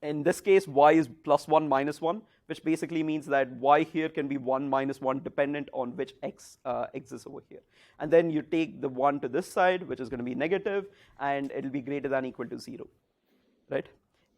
In this case, y is plus 1 minus 1, which basically means that y here can be 1 minus 1 dependent on which x exists over here. And then you take the 1 to this side, which is going to be negative, and it will be greater than equal to 0. Right?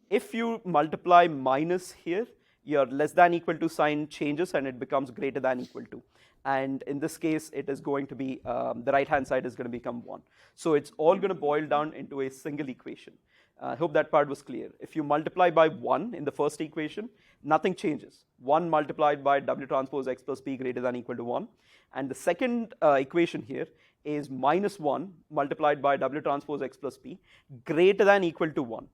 If you multiply minus here, your less than equal to sign changes and it becomes greater than equal to. And in this case, it is going to be, the right-hand side is going to become 1. So it's all going to boil down into a single equation. I hope that part was clear. If you multiply by 1 in the first equation, nothing changes. 1 multiplied by W transpose X plus B greater than equal to 1. And the second equation here is minus 1 multiplied by W transpose X plus B greater than equal to 1.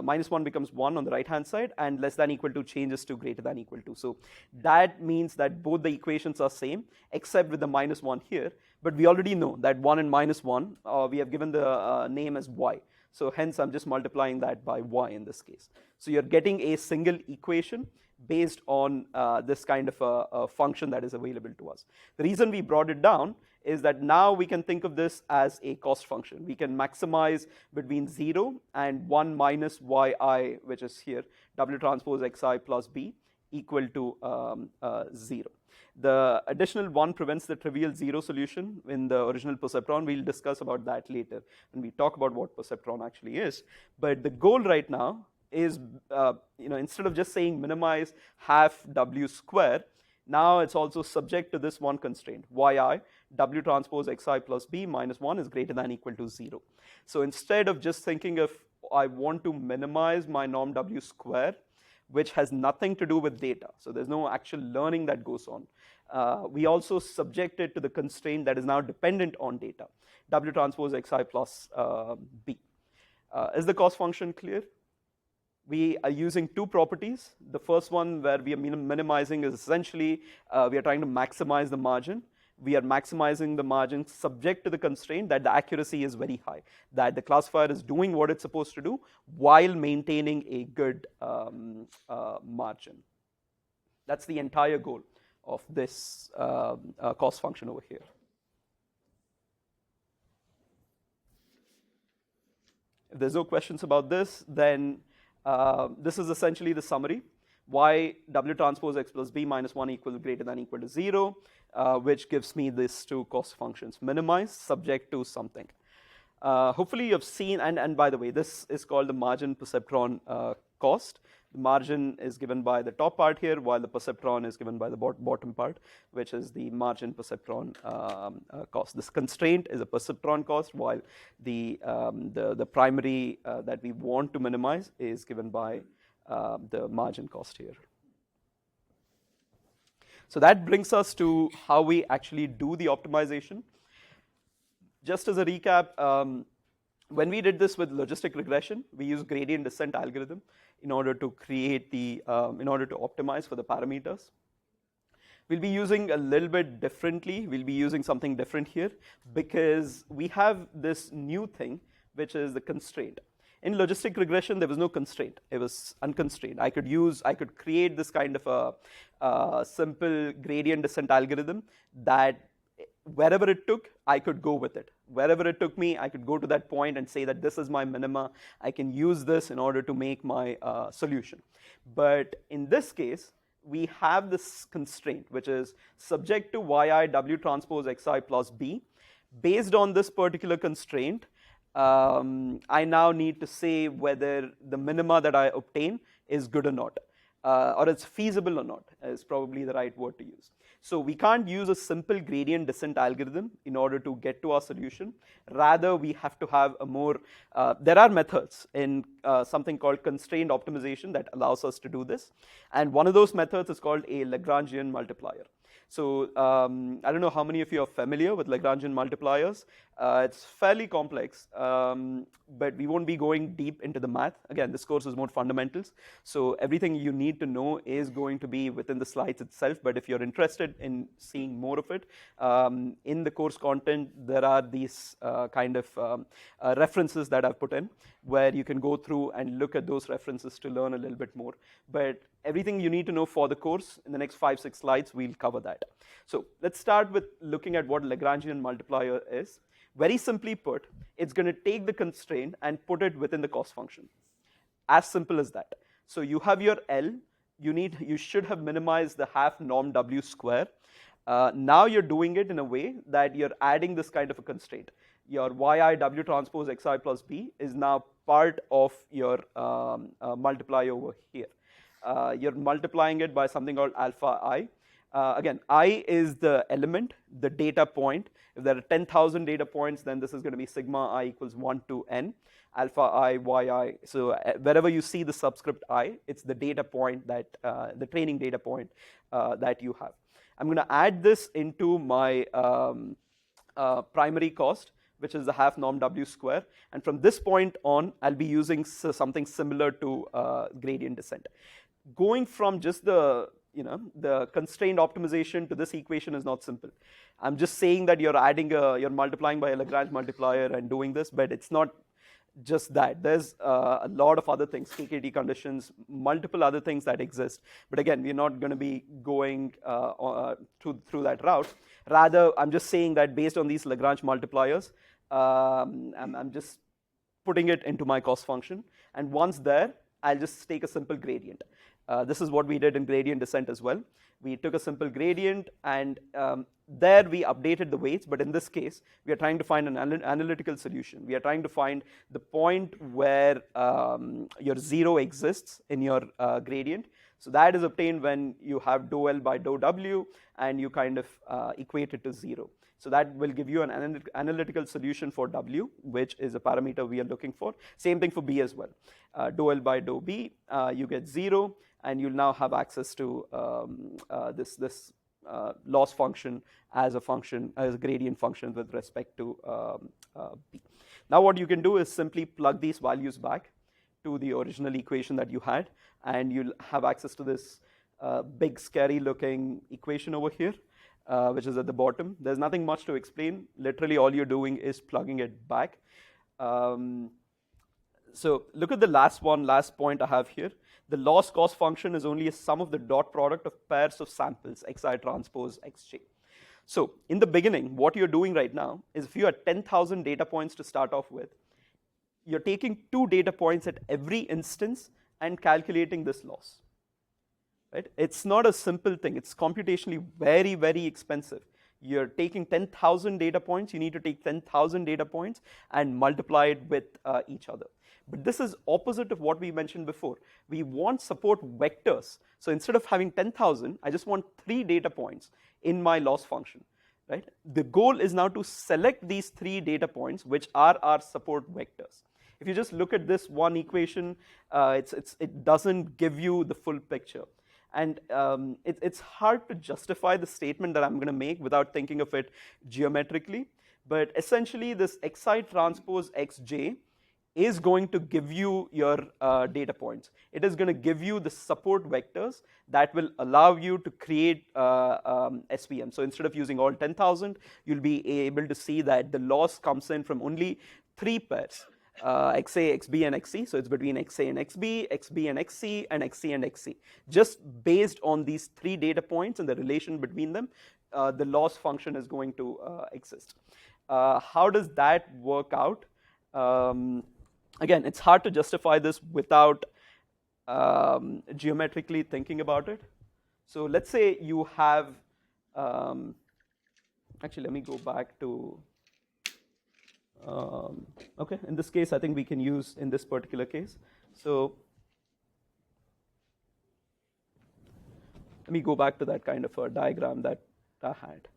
Minus 1 becomes 1 on the right hand side, and less than equal to changes to greater than equal to. So that means that both the equations are same except with the minus 1 here, but we already know that 1 and minus 1 we have given the name as y. So hence I'm just multiplying that by y in this case. So you're getting a single equation based on this kind of a function that is available to us. The reason we brought it down is that now we can think of this as a cost function. We can maximize between 0 and 1 minus yi, which is here, W transpose xi plus b equal to 0. The additional 1 prevents the trivial 0 solution in the original perceptron. We'll discuss about that later when we talk about what perceptron actually is. But the goal right now is, instead of just saying minimize half W square, now it's also subject to this one constraint, yi, W transpose xi plus b minus 1 is greater than equal to 0. So instead of just thinking of, I want to minimize my norm W square, which has nothing to do with data, so there's no actual learning that goes on, we also subject it to the constraint that is now dependent on data, W transpose xi plus b. Is the cost function clear? We are using two properties. The first one, where we are minimizing, is essentially we are trying to maximize the margin. We are maximizing the margin subject to the constraint that the accuracy is very high, that the classifier is doing what it's supposed to do while maintaining a good margin. That's the entire goal of this cost function over here. If there's no questions about this, then this is essentially the summary. Y W transpose X plus B minus 1 equals greater than equal to 0. which gives me these two cost functions, minimize subject to something. Hopefully you have seen, and by the way, this is called the margin perceptron cost. The margin is given by the top part here, while the perceptron is given by the bottom part, which is the margin perceptron cost. This constraint is a perceptron cost, while the primary that we want to minimize is given by the margin cost here. So that brings us to how we actually do the optimization. Just as a recap, when we did this with logistic regression, we used gradient descent algorithm in order to create the, in order to optimize for the parameters. We'll be using a little bit differently. We'll be using something different here because we have this new thing, which is the constraint. In logistic regression, there was no constraint. It was unconstrained. I could create this kind of a simple gradient descent algorithm that wherever it took, I could go with it. Wherever it took me, I could go to that point and say that this is my minima. I can use this in order to make my solution. But in this case, we have this constraint, which is subject to yi w transpose xi plus b. Based on this particular constraint, I now need to say whether the minima that I obtain is good or not, or it's feasible or not, is probably the right word to use. So we can't use a simple gradient descent algorithm in order to get to our solution. Rather, we have to have a more, there are methods in something called constrained optimization that allows us to do this. And one of those methods is called a Lagrangian multiplier. So I don't know how many of you are familiar with Lagrangian multipliers. It's fairly complex, but we won't be going deep into the math. Again, this course is more fundamentals, so everything you need to know is going to be within the slides itself. But if you're interested in seeing more of it, in the course content, there are these kind of references that I've put in, where you can go through and look at those references to learn a little bit more. But everything you need to know for the course, in the next 5-6 slides, we'll cover that. So let's start with looking at what Lagrangian multiplier is. Very simply put, it's going to take the constraint and put it within the cost function. As simple as that. So you have your L, you should have minimized the half norm W square. Now you're doing it in a way that you're adding this kind of a constraint. Your yi W transpose xi plus b is now part of your multiplier over here. You're multiplying it by something called alpha I. Again, I is the element, the data point. If there are 10,000 data points, then this is going to be sigma I equals 1 to n, alpha I, yi. So wherever you see the subscript I, it's the data point that, the training data point that you have. I'm going to add this into my primary cost, which is the half norm W square. And from this point on, I'll be using something similar to gradient descent. Going from just the constrained optimization to this equation is not simple. I'm just saying that you're multiplying by a Lagrange multiplier and doing this, but it's not just that. There's a lot of other things, KKT conditions, multiple other things that exist. But again, we're not going to be going through that route. Rather, I'm just saying that based on these Lagrange multipliers, I'm just putting it into my cost function. And once there, I'll just take a simple gradient. This is what we did in gradient descent as well. We took a simple gradient, and there we updated the weights, but in this case, we are trying to find an analytical solution. We are trying to find the point where your zero exists in your gradient. So that is obtained when you have dou L by dou W, and you kind of equate it to zero. So that will give you an analytical solution for W, which is a parameter we are looking for. Same thing for B as well. Dou L by dou B, you get 0, and you'll now have access to this loss function as a gradient function with respect to B. Now what you can do is simply plug these values back to the original equation that you had, and you'll have access to this big scary looking equation over here, which is at the bottom. There's nothing much to explain. Literally all you're doing is plugging it back. So look at the last point I have here. The loss cost function is only a sum of the dot product of pairs of samples, xi transpose xj. So in the beginning, what you're doing right now is, if you had 10,000 data points to start off with, you're taking 2 data points at every instance and calculating this loss. right? It's not a simple thing. It's computationally very, very expensive. You're taking 10,000 data points. You need to take 10,000 data points and multiply it with each other. But this is opposite of what we mentioned before. We want support vectors. So instead of having 10,000, I just want 3 data points in my loss function, right? The goal is now to select these 3 data points, which are our support vectors. If you just look at this one equation, it doesn't give you the full picture. And it's hard to justify the statement that I'm going to make without thinking of it geometrically. But essentially, this xi transpose xj is going to give you your data points. It is going to give you the support vectors that will allow you to create SVM. So instead of using all 10,000, you'll be able to see that the loss comes in from only 3 pairs. XA, XB, and XC. So it's between XA and XB, XB and XC, and XC and XC. Just based on these 3 data points and the relation between them, the loss function is going to exist. How does that work out? Again, it's hard to justify this without geometrically thinking about it. So let's say you have, actually, let me go back to, okay, in this case, I think we can use in this particular case. So let me go back to that kind of a diagram that I had.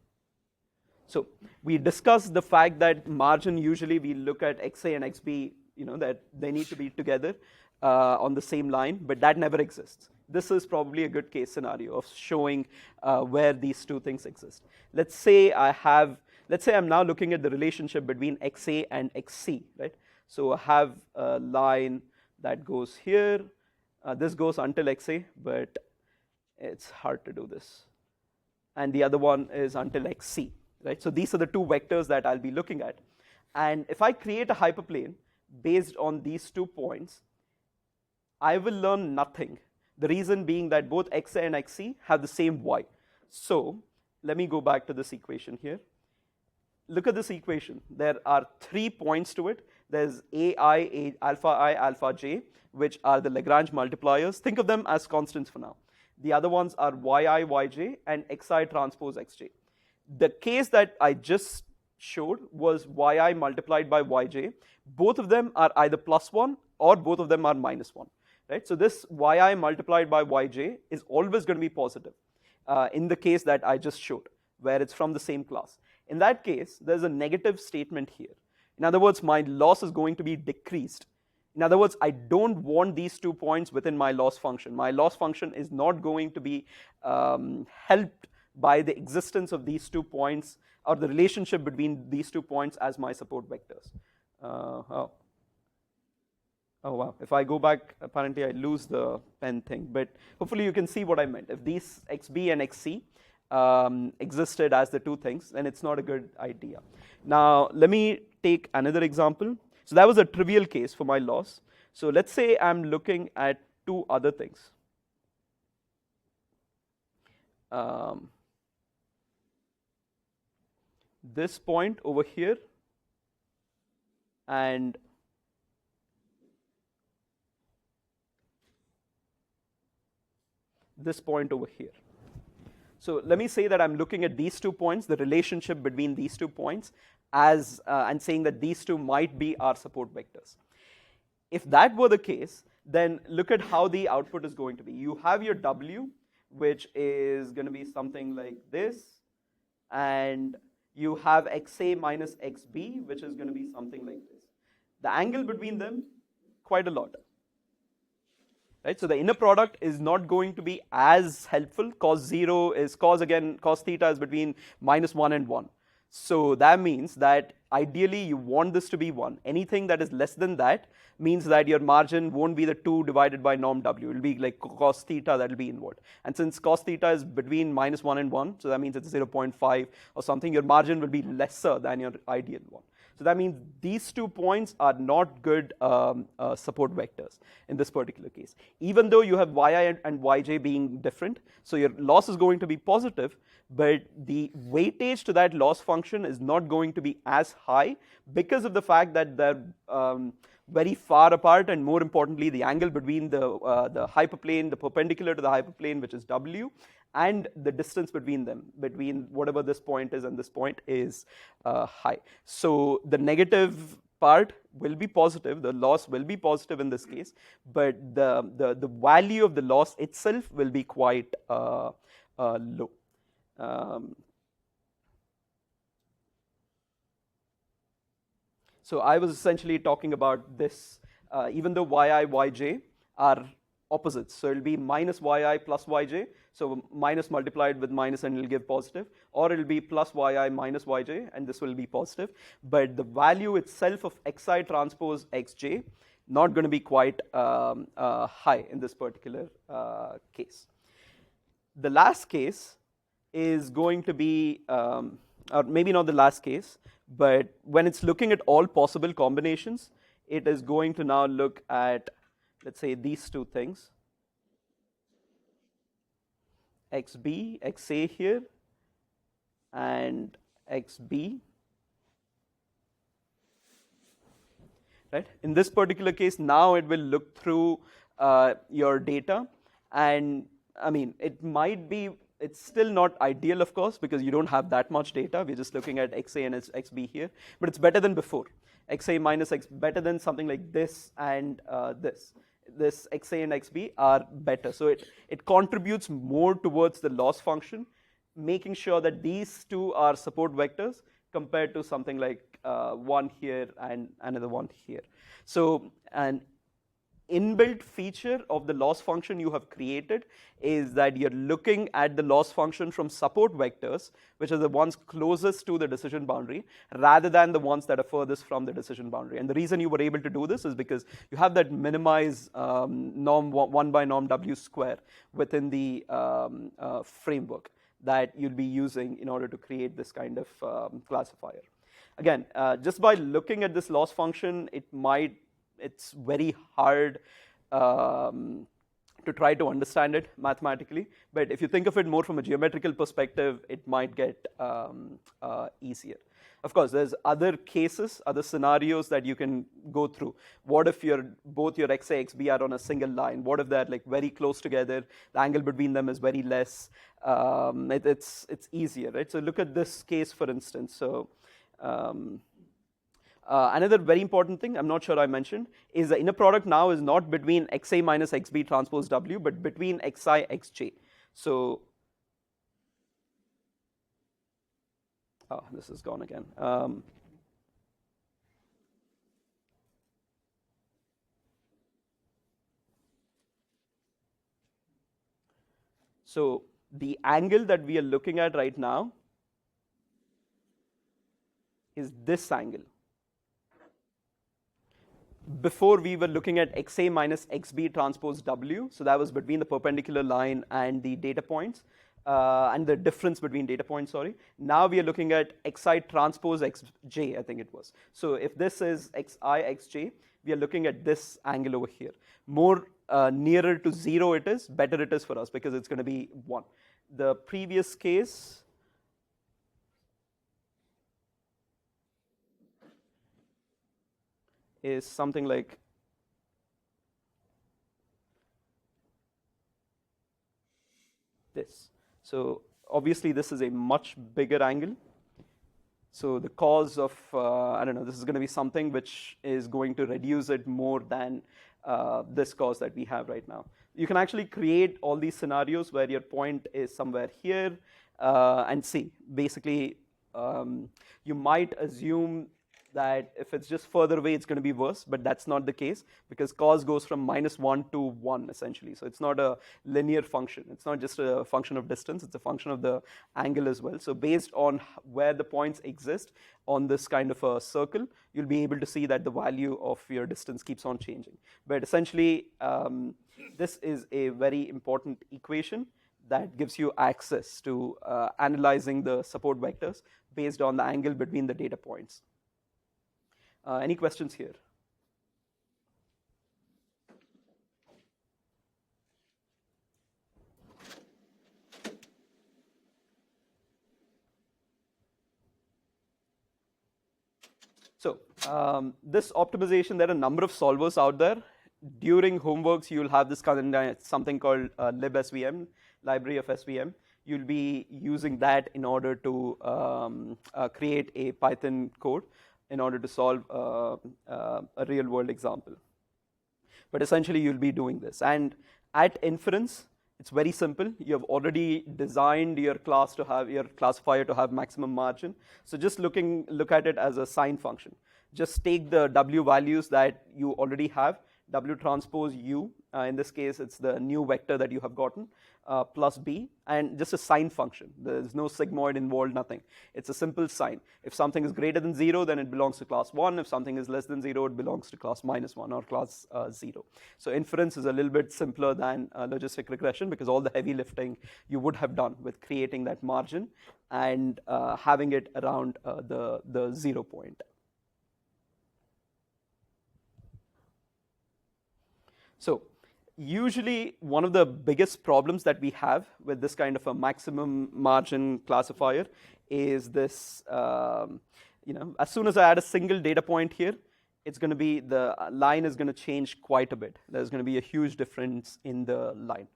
So we discussed the fact that margin, usually we look at XA and XB, that they need to be together on the same line, but that never exists. This is probably a good case scenario of showing where these 2 things exist. Let's say I'm now looking at the relationship between XA and XC, right? So I have a line that goes here. This goes until XA, but it's hard to do this. And the other one is until XC, right? So these are the 2 vectors that I'll be looking at. And if I create a hyperplane based on these 2 points, I will learn nothing. The reason being that both XA and XC have the same y. So let me go back to this equation here. Look at this equation. There are 3 points to it. There's I, alpha j, which are the Lagrange multipliers. Think of them as constants for now. The other ones are yi, yj, and xi transpose xj. The case that I just showed was yi multiplied by yj. Both of them are either +1 or both of them are -1. Right? So this yi multiplied by yj is always going to be positive in the case that I just showed, where it's from the same class. In that case, there's a negative statement here. In other words, my loss is going to be decreased. In other words, I don't want these 2 points within my loss function. My loss function is not going to be helped by the existence of these 2 points or the relationship between these 2 points as my support vectors. Oh wow, if I go back, apparently I lose the pen thing, but hopefully you can see what I meant. If these XB and XC existed as the 2 things, then it's not a good idea. Now, let me take another example. So that was a trivial case for my loss. So let's say I'm looking at 2 other things. This point over here and this point over here. So let me say that I'm looking at these 2 points, the relationship between these 2 points, as and saying that these 2 might be our support vectors. If that were the case, then look at how the output is going to be. You have your W, which is going to be something like this, and you have XA minus XB, which is going to be something like this. The angle between them, quite a lot. Right? So the inner product is not going to be as helpful. Cos theta is between -1 and 1. So that means that ideally you want this to be 1. Anything that is less than that means that your margin won't be the 2 divided by norm W. It will be like cos theta that will be involved. And since cos theta is between -1 and 1, so that means it's 0.5 or something, your margin will be lesser than your ideal one. So that means these 2 points are not good support vectors in this particular case. Even though you have yi and yj being different, so your loss is going to be positive, but the weightage to that loss function is not going to be as high because of the fact that they're very far apart, and more importantly, the angle between the hyperplane, the perpendicular to the hyperplane, which is W, and the distance between them, between whatever this point is and this point, is high. So the negative part will be positive, the loss will be positive in this case, but the value of the loss itself will be quite low. So I was essentially talking about this, even though yi, yj are opposites. So it'll be minus yi plus yj. So minus multiplied with minus and it'll give positive, or it'll be plus yi minus yj, and this will be positive. But the value itself of xi transpose xj not going to be quite high in this particular case. The last case is going to be, or maybe not the last case, but when it's looking at all possible combinations, it is going to now look at, let's say, these two things, xb, xa here, and xb. Right? In this particular case, now it will look through your data, and I mean, it might be, it's still not ideal, of course, because you don't have that much data. We're just looking at xa and xb here, but it's better than before. Xa minus x, better than something like this and this. This xa and xb are better. So it contributes more towards the loss function, making sure that these two are support vectors compared to something like one here and another one here. So an inbuilt feature of the loss function you have created is that you're looking at the loss function from support vectors, which are the ones closest to the decision boundary, rather than the ones that are furthest from the decision boundary. And the reason you were able to do this is because you have that minimize norm 1 by norm w square within the framework that you'll be using in order to create this kind of classifier. Again, just by looking at this loss function, it's very hard to try to understand it mathematically. But if you think of it more from a geometrical perspective, it might get easier. Of course, there's other cases, other scenarios that you can go through. What if both your xa, xb are on a single line? What if they're like very close together? The angle between them is very less. It's easier, right? So look at this case, for instance. So another very important thing, I'm not sure I mentioned, is the inner product now is not between xa minus xb transpose w, but between xi, xj. So, oh, this is gone again. So the angle that we are looking at right now is this angle. Before we were looking at xa minus xb transpose w, so that was between the perpendicular line and the data points, and the difference between data points, sorry. Now we are looking at xi transpose xj, I think it was. So if this is xi, xj, we are looking at this angle over here. More nearer to 0 it is, better it is for us, because it's going to be 1. The previous case, is something like this. So obviously this is a much bigger angle. So the cause of, I don't know, this is going to be something which is going to reduce it more than this cause that we have right now. You can actually create all these scenarios where your point is somewhere here, and see, basically, you might assume that if it's just further away, it's going to be worse, but that's not the case, because cos goes from -1 to 1, essentially. So it's not a linear function. It's not just a function of distance, it's a function of the angle as well. So based on where the points exist on this kind of a circle, you'll be able to see that the value of your distance keeps on changing. But essentially, this is a very important equation that gives you access to analyzing the support vectors based on the angle between the data points. Any questions here? So this optimization, there are a number of solvers out there. During homeworks, you'll have this kind of something called libSVM, library of SVM. You'll be using that in order to create a Python code in order to solve a real world example. But essentially, you'll be doing this. And at inference, it's very simple. You have already designed your class to have your classifier to have maximum margin. So just look at it as a sign function. Just take the W values that you already have, W transpose U. In this case, it's the new vector that you have gotten, plus B, and just a sign function. There's no sigmoid involved, nothing. It's a simple sign. If something is greater than 0, then it belongs to class 1. If something is less than 0, it belongs to class -1 or class 0. So inference is a little bit simpler than logistic regression because all the heavy lifting you would have done with creating that margin and having it around the 0 point. So usually one of the biggest problems that we have with this kind of a maximum margin classifier is this, as soon as I add a single data point here, it's going to be, the line is going to change quite a bit. There's going to be a huge difference in the line.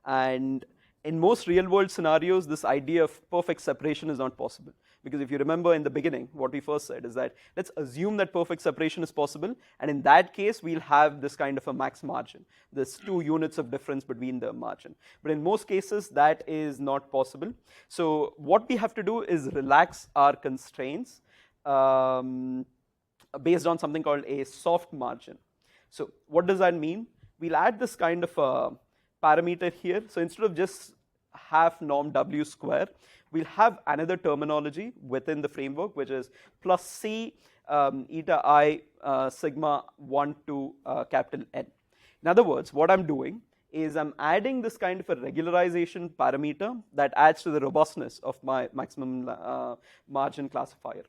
And in most real world scenarios, this idea of perfect separation is not possible. Because if you remember in the beginning, what we first said is that let's assume that perfect separation is possible. And in that case, we'll have this kind of a max margin. There's 2 units of difference between the margin. But in most cases, that is not possible. So what we have to do is relax our constraints based on something called a soft margin. So what does that mean? We'll add this kind of a parameter here. So instead of just half norm W square, we'll have another terminology within the framework, which is plus C eta I sigma 1 to capital N. In other words, what I'm doing is I'm adding this kind of a regularization parameter that adds to the robustness of my maximum margin classifier.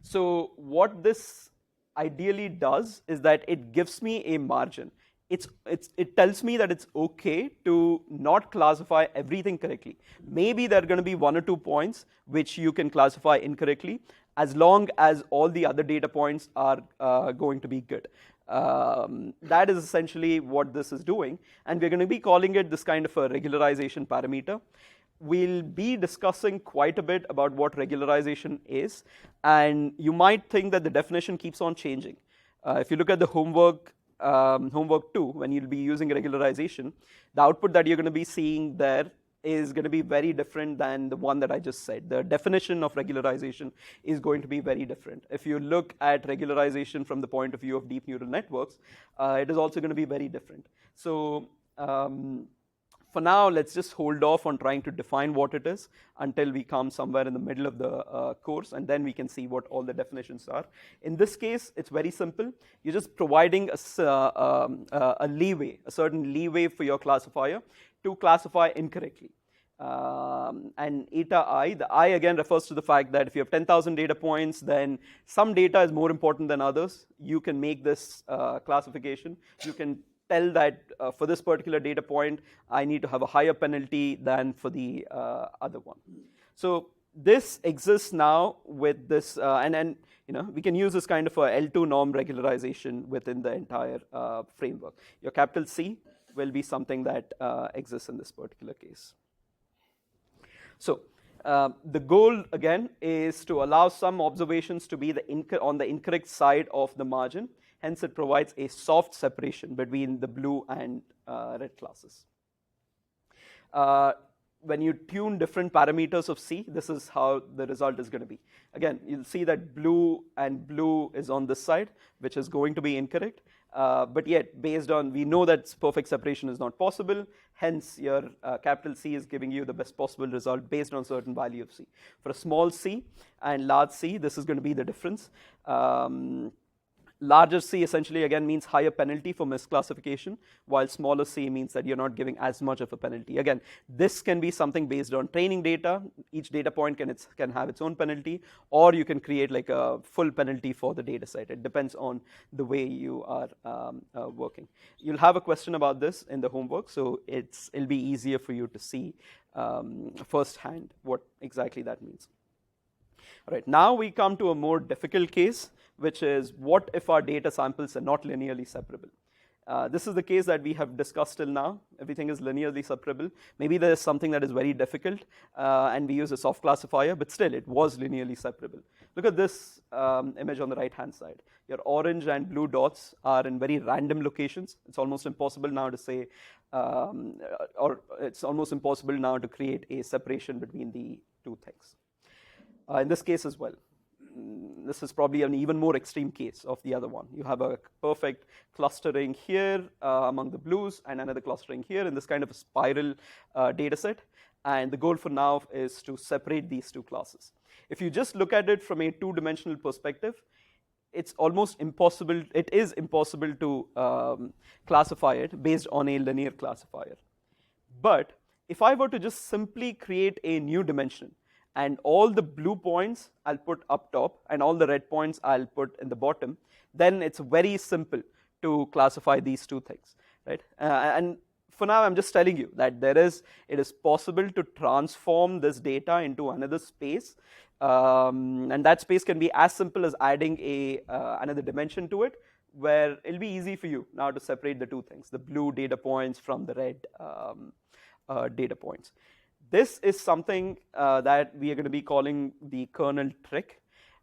So what this ideally does is that it gives me a margin. It tells me that it's okay to not classify everything correctly. Maybe there are going to be 1 or 2 points which you can classify incorrectly, as long as all the other data points are going to be good. That is essentially what this is doing, and we're going to be calling it this kind of a regularization parameter. We'll be discussing quite a bit about what regularization is, and you might think that the definition keeps on changing. If you look at the homework 2, when you'll be using regularization, the output that you're going to be seeing there is going to be very different than the one that I just said. The definition of regularization is going to be very different. If you look at regularization from the point of view of deep neural networks, it is also going to be very different. So for now, let's just hold off on trying to define what it is until we come somewhere in the middle of the course, and then we can see what all the definitions are. In this case, it's very simple. You're just providing a leeway, a certain leeway for your classifier to classify incorrectly. And eta I, the I again refers to the fact that if you have 10,000 data points, then some data is more important than others. You can make this classification. You can tell that for this particular data point, I need to have a higher penalty than for the other one. So this exists now with this, and we can use this kind of a L2 norm regularization within the entire framework. Your capital C will be something that exists in this particular case. So the goal again is to allow some observations to be on the incorrect side of the margin. Hence, it provides a soft separation between the blue and red classes. When you tune different parameters of C, this is how the result is going to be. Again, you'll see that blue and blue is on this side, which is going to be incorrect. But yet, based on, we know that perfect separation is not possible. Hence, your capital C is giving you the best possible result based on certain value of C. For a small c and large C, this is going to be the difference. Larger C essentially again means higher penalty for misclassification, while smaller c means that you're not giving as much of a penalty. Again, this can be something based on training data. Each data point can have its own penalty, or you can create like a full penalty for the data set. It depends on the way you are working. You'll have a question about this in the homework, so it'll be easier for you to see firsthand what exactly that means. All right, now we come to a more difficult case, which is what if our data samples are not linearly separable? This is the case that we have discussed till now. Everything is linearly separable. Maybe there is something that is very difficult, and we use a soft classifier, but still it was linearly separable. Look at this image on the right-hand side. Your orange and blue dots are in very random locations. It's almost impossible now to say, or it's almost impossible now to create a separation between the two things. In this case as well. This is probably an even more extreme case of the other one. You have a perfect clustering here among the blues and another clustering here in this kind of a spiral data set. And the goal for now is to separate these two classes. If you just look at it from a two-dimensional perspective, it's almost impossible, it is impossible to classify it based on a linear classifier. But if I were to just simply create a new dimension, and all the blue points I'll put up top, and all the red points I'll put in the bottom, then it's very simple to classify these two things, right? And for now, I'm just telling you that it is possible to transform this data into another space, and that space can be as simple as adding another dimension to it, where it'll be easy for you now to separate the two things, the blue data points from the red data points. This is something that we are going to be calling the kernel trick.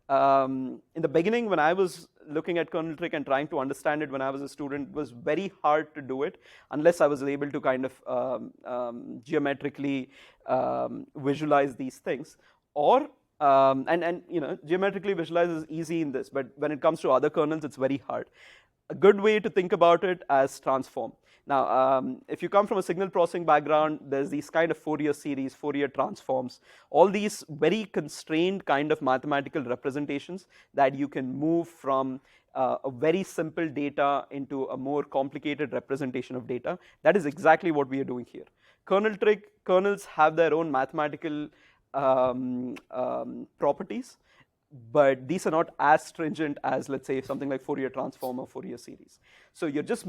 In the beginning, when I was looking at kernel trick and trying to understand it when I was a student, it was very hard to do it unless I was able to kind of geometrically visualize these things. Or and you know, geometrically visualize is easy in this, but when it comes to other kernels, it's very hard. A good way to think about it as transform. Now, if you come from a signal processing background, there's these kind of Fourier series, Fourier transforms, all these very constrained kind of mathematical representations that you can move from a very simple data into a more complicated representation of data. That is exactly what we are doing here. Kernels have their own mathematical properties, but these are not as stringent as, let's say, something like Fourier transform or Fourier series. So you're just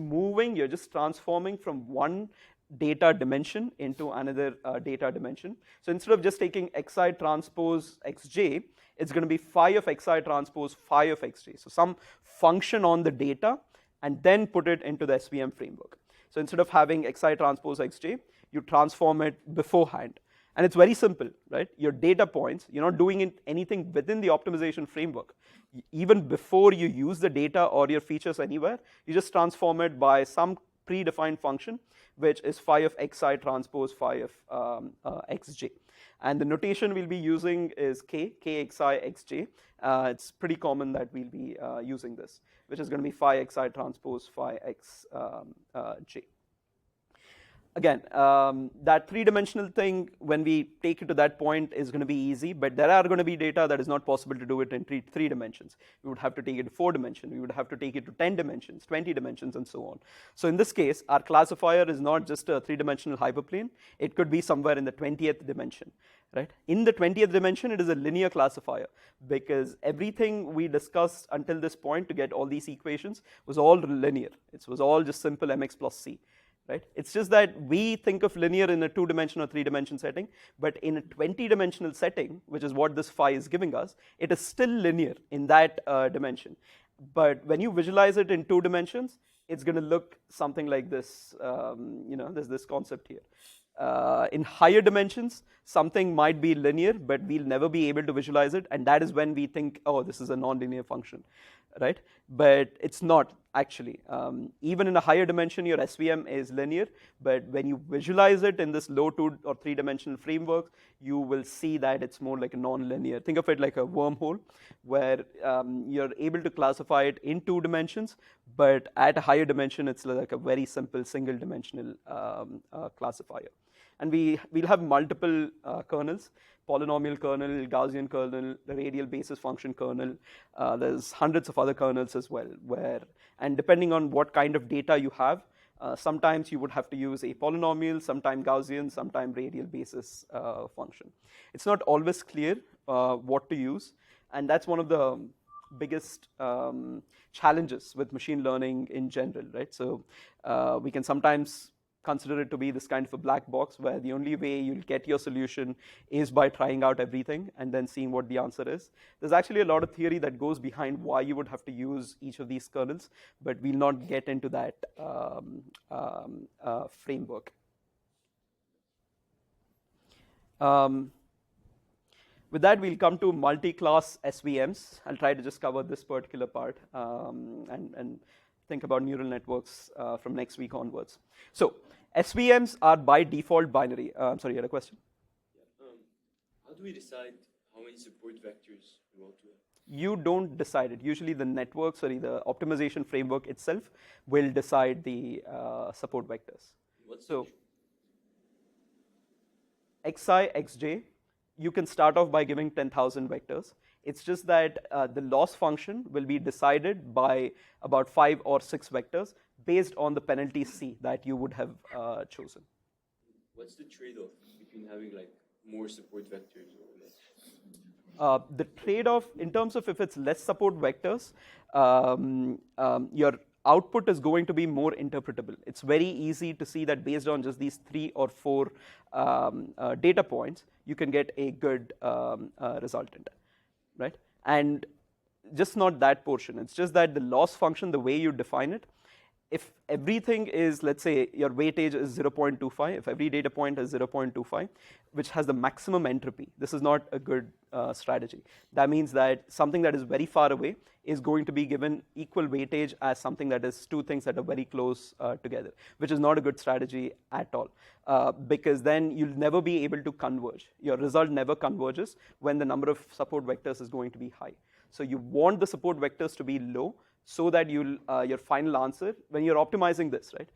transforming from one data dimension into another data dimension. So instead of just taking xi transpose xj, it's going to be phi of xi transpose phi of xj. So some function on the data, and then put it into the SVM framework. So instead of having xi transpose xj, you transform it beforehand. And it's very simple, right? Your data points, you're not doing anything within the optimization framework. Even before you use the data or your features anywhere, you just transform it by some predefined function, which is phi of xi transpose phi of xj. And the notation we'll be using is kxi xj. It's pretty common that we'll be using this, which is going to be phi xi transpose phi xj. Again, that three-dimensional thing, when we take it to that point, is going to be easy, but there are going to be data that is not possible to do it in three dimensions. We would have to take it to 4 dimensions, we would have to take it to 10 dimensions, 20 dimensions, and so on. So in this case, our classifier is not just a three-dimensional hyperplane, it could be somewhere in the 20th dimension. Right? In the 20th dimension, it is a linear classifier, because everything we discussed until this point to get all these equations was all linear. It was all just simple mx plus c. Right? It's just that we think of linear in a 2-dimension or 3-dimension setting, but in a 20-dimensional setting, which is what this phi is giving us, it is still linear in that dimension. But when you visualize it in 2 dimensions, it's going to look something like this. There's this concept here. In higher dimensions, something might be linear, but we'll never be able to visualize it, and that is when we think, oh, this is a nonlinear function, right? But it's not actually. Even in a higher dimension, your SVM is linear, but when you visualize it in this low 2 or 3-dimensional framework, you will see that it's more like a non-linear. Think of it like a wormhole, where you're able to classify it in 2 dimensions, but at a higher dimension, it's like a very simple single-dimensional classifier. And we'll have multiple kernels: polynomial kernel, Gaussian kernel, the radial basis function kernel. There's hundreds of other kernels as well, and depending on what kind of data you have, sometimes you would have to use a polynomial, sometimes Gaussian, sometimes radial basis function. It's not always clear what to use, and that's one of the biggest challenges with machine learning in general, right? So we can sometimes consider it to be this kind of a black box where the only way you'll get your solution is by trying out everything and then seeing what the answer is. There's actually a lot of theory that goes behind why you would have to use each of these kernels, but we'll not get into that framework. With that, we'll come to multi-class SVMs. I'll try to just cover this particular part and think about neural networks from next week onwards. So SVMs are by default binary. Sorry, you had a question? Yeah. How do we decide how many support vectors we want to have? You don't decide it. Usually the the optimization framework itself will decide the support vectors. So xi, xj, you can start off by giving 10,000 vectors. It's just that the loss function will be decided by about 5 or 6 vectors based on the penalty C that you would have chosen. What's the trade-off between having like more support vectors or less? The trade-off in terms of if it's less support vectors, your output is going to be more interpretable. It's very easy to see that based on just these 3 or 4 data points, you can get a good resultant, right? And just not that portion. It's just that the loss function, the way you define it, if everything is, let's say, your weightage is 0.25, if every data point is 0.25, which has the maximum entropy, this is not a good strategy. That means that something that is very far away is going to be given equal weightage as something that is 2 things that are very close together, which is not a good strategy at all, because then you'll never be able to converge. Your result never converges when the number of support vectors is going to be high. So you want the support vectors to be low, so that you'll your final answer, when you're optimizing this, right,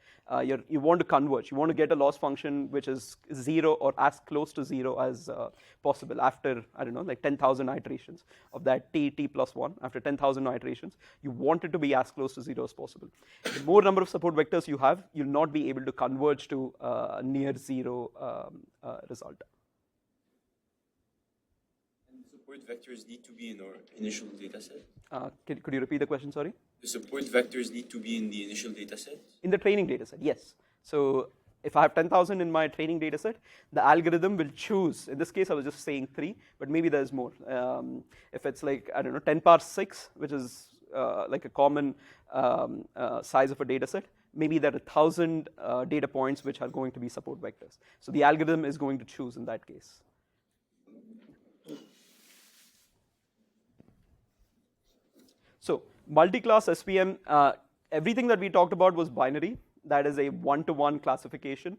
you want to converge. You want to get a loss function which is 0 or as close to 0 as possible after, I don't know, like 10,000 iterations of that t plus 1. After 10,000 iterations, you want it to be as close to 0 as possible. The more number of support vectors you have, you'll not be able to converge to near 0 result. Support vectors need to be in our initial data set? Could you repeat the question, sorry? The support vectors need to be in the initial data set? In the training data set, yes. So if I have 10,000 in my training data set, the algorithm will choose, in this case I was just saying 3, but maybe there's more. If it's like, I don't know, 10 power 6, which is like a common size of a data set, maybe there are 1,000 data points which are going to be support vectors. So the algorithm is going to choose in that case. So multi-class SVM, everything that we talked about was binary. That is a one-to-one classification.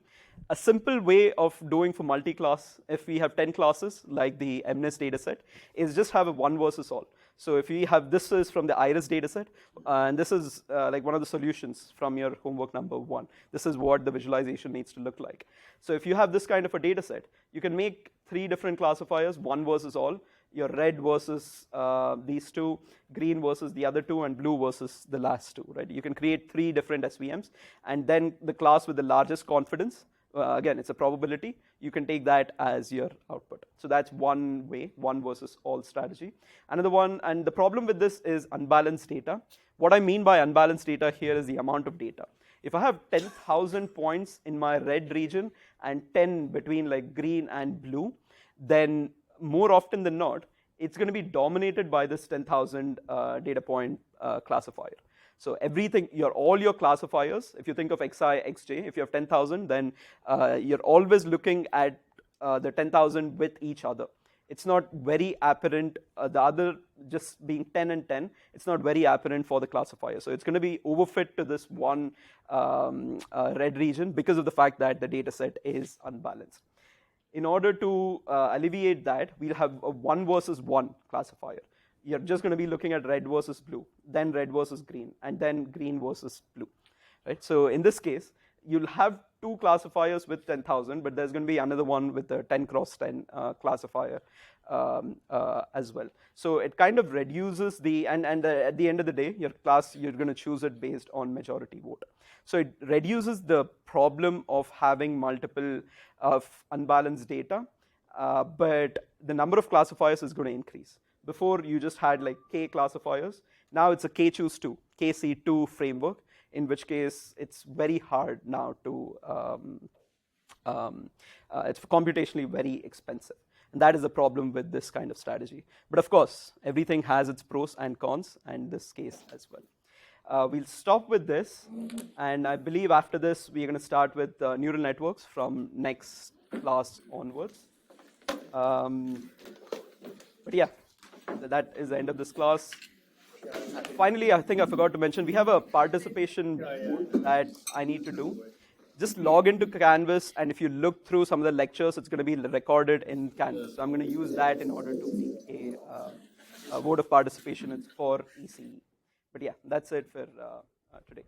A simple way of doing for multi-class, if we have 10 classes, like the MNIST dataset, is just have a 1 versus all. So if we have, this is from the IRIS dataset, and this is like one of the solutions from your homework number 1. This is what the visualization needs to look like. So if you have this kind of a dataset, you can make 3 different classifiers, 1 versus all, your red versus these 2, green versus the other 2, and blue versus the last 2, right? You can create 3 different SVMs, and then the class with the largest confidence, again, it's a probability, you can take that as your output. So that's one way, 1 versus all strategy. Another one, and the problem with this is unbalanced data. What I mean by unbalanced data here is the amount of data. If I have 10,000 points in my red region and 10 between like green and blue, then more often than not, it's going to be dominated by this 10,000 data point classifier. So everything, all your classifiers, if you think of xi, xj, if you have 10,000, then you're always looking at the 10,000 with each other. It's not very apparent, the other just being 10 and 10, it's not very apparent for the classifier. So it's going to be overfit to this one red region because of the fact that the data set is unbalanced. In order to alleviate that, we'll have a 1 versus 1 classifier. You're just going to be looking at red versus blue, then red versus green, and then green versus blue, right? So in this case, you'll have 2 classifiers with 10,000, but there's going to be another one with the 10 cross 10 classifier as well. So it kind of reduces the, and at the end of the day, your class, you're going to choose it based on majority vote. So it reduces the problem of having multiple of unbalanced data, but the number of classifiers is going to increase. Before you just had like K classifiers, now it's a K choose 2, KC2 framework. in which case it's very hard now to, it's computationally very expensive. And that is the problem with this kind of strategy. But of course, everything has its pros and cons, and this case as well. We'll stop with this, and I believe after this, we're going to start with neural networks from next class onwards. But yeah, that is the end of this class. Finally, I think I forgot to mention, we have a participation that I need to do. Just log into Canvas, and if you look through some of the lectures, it's going to be recorded in Canvas. So I'm going to use that in order to make a vote of participation for ECE. But yeah, that's it for today.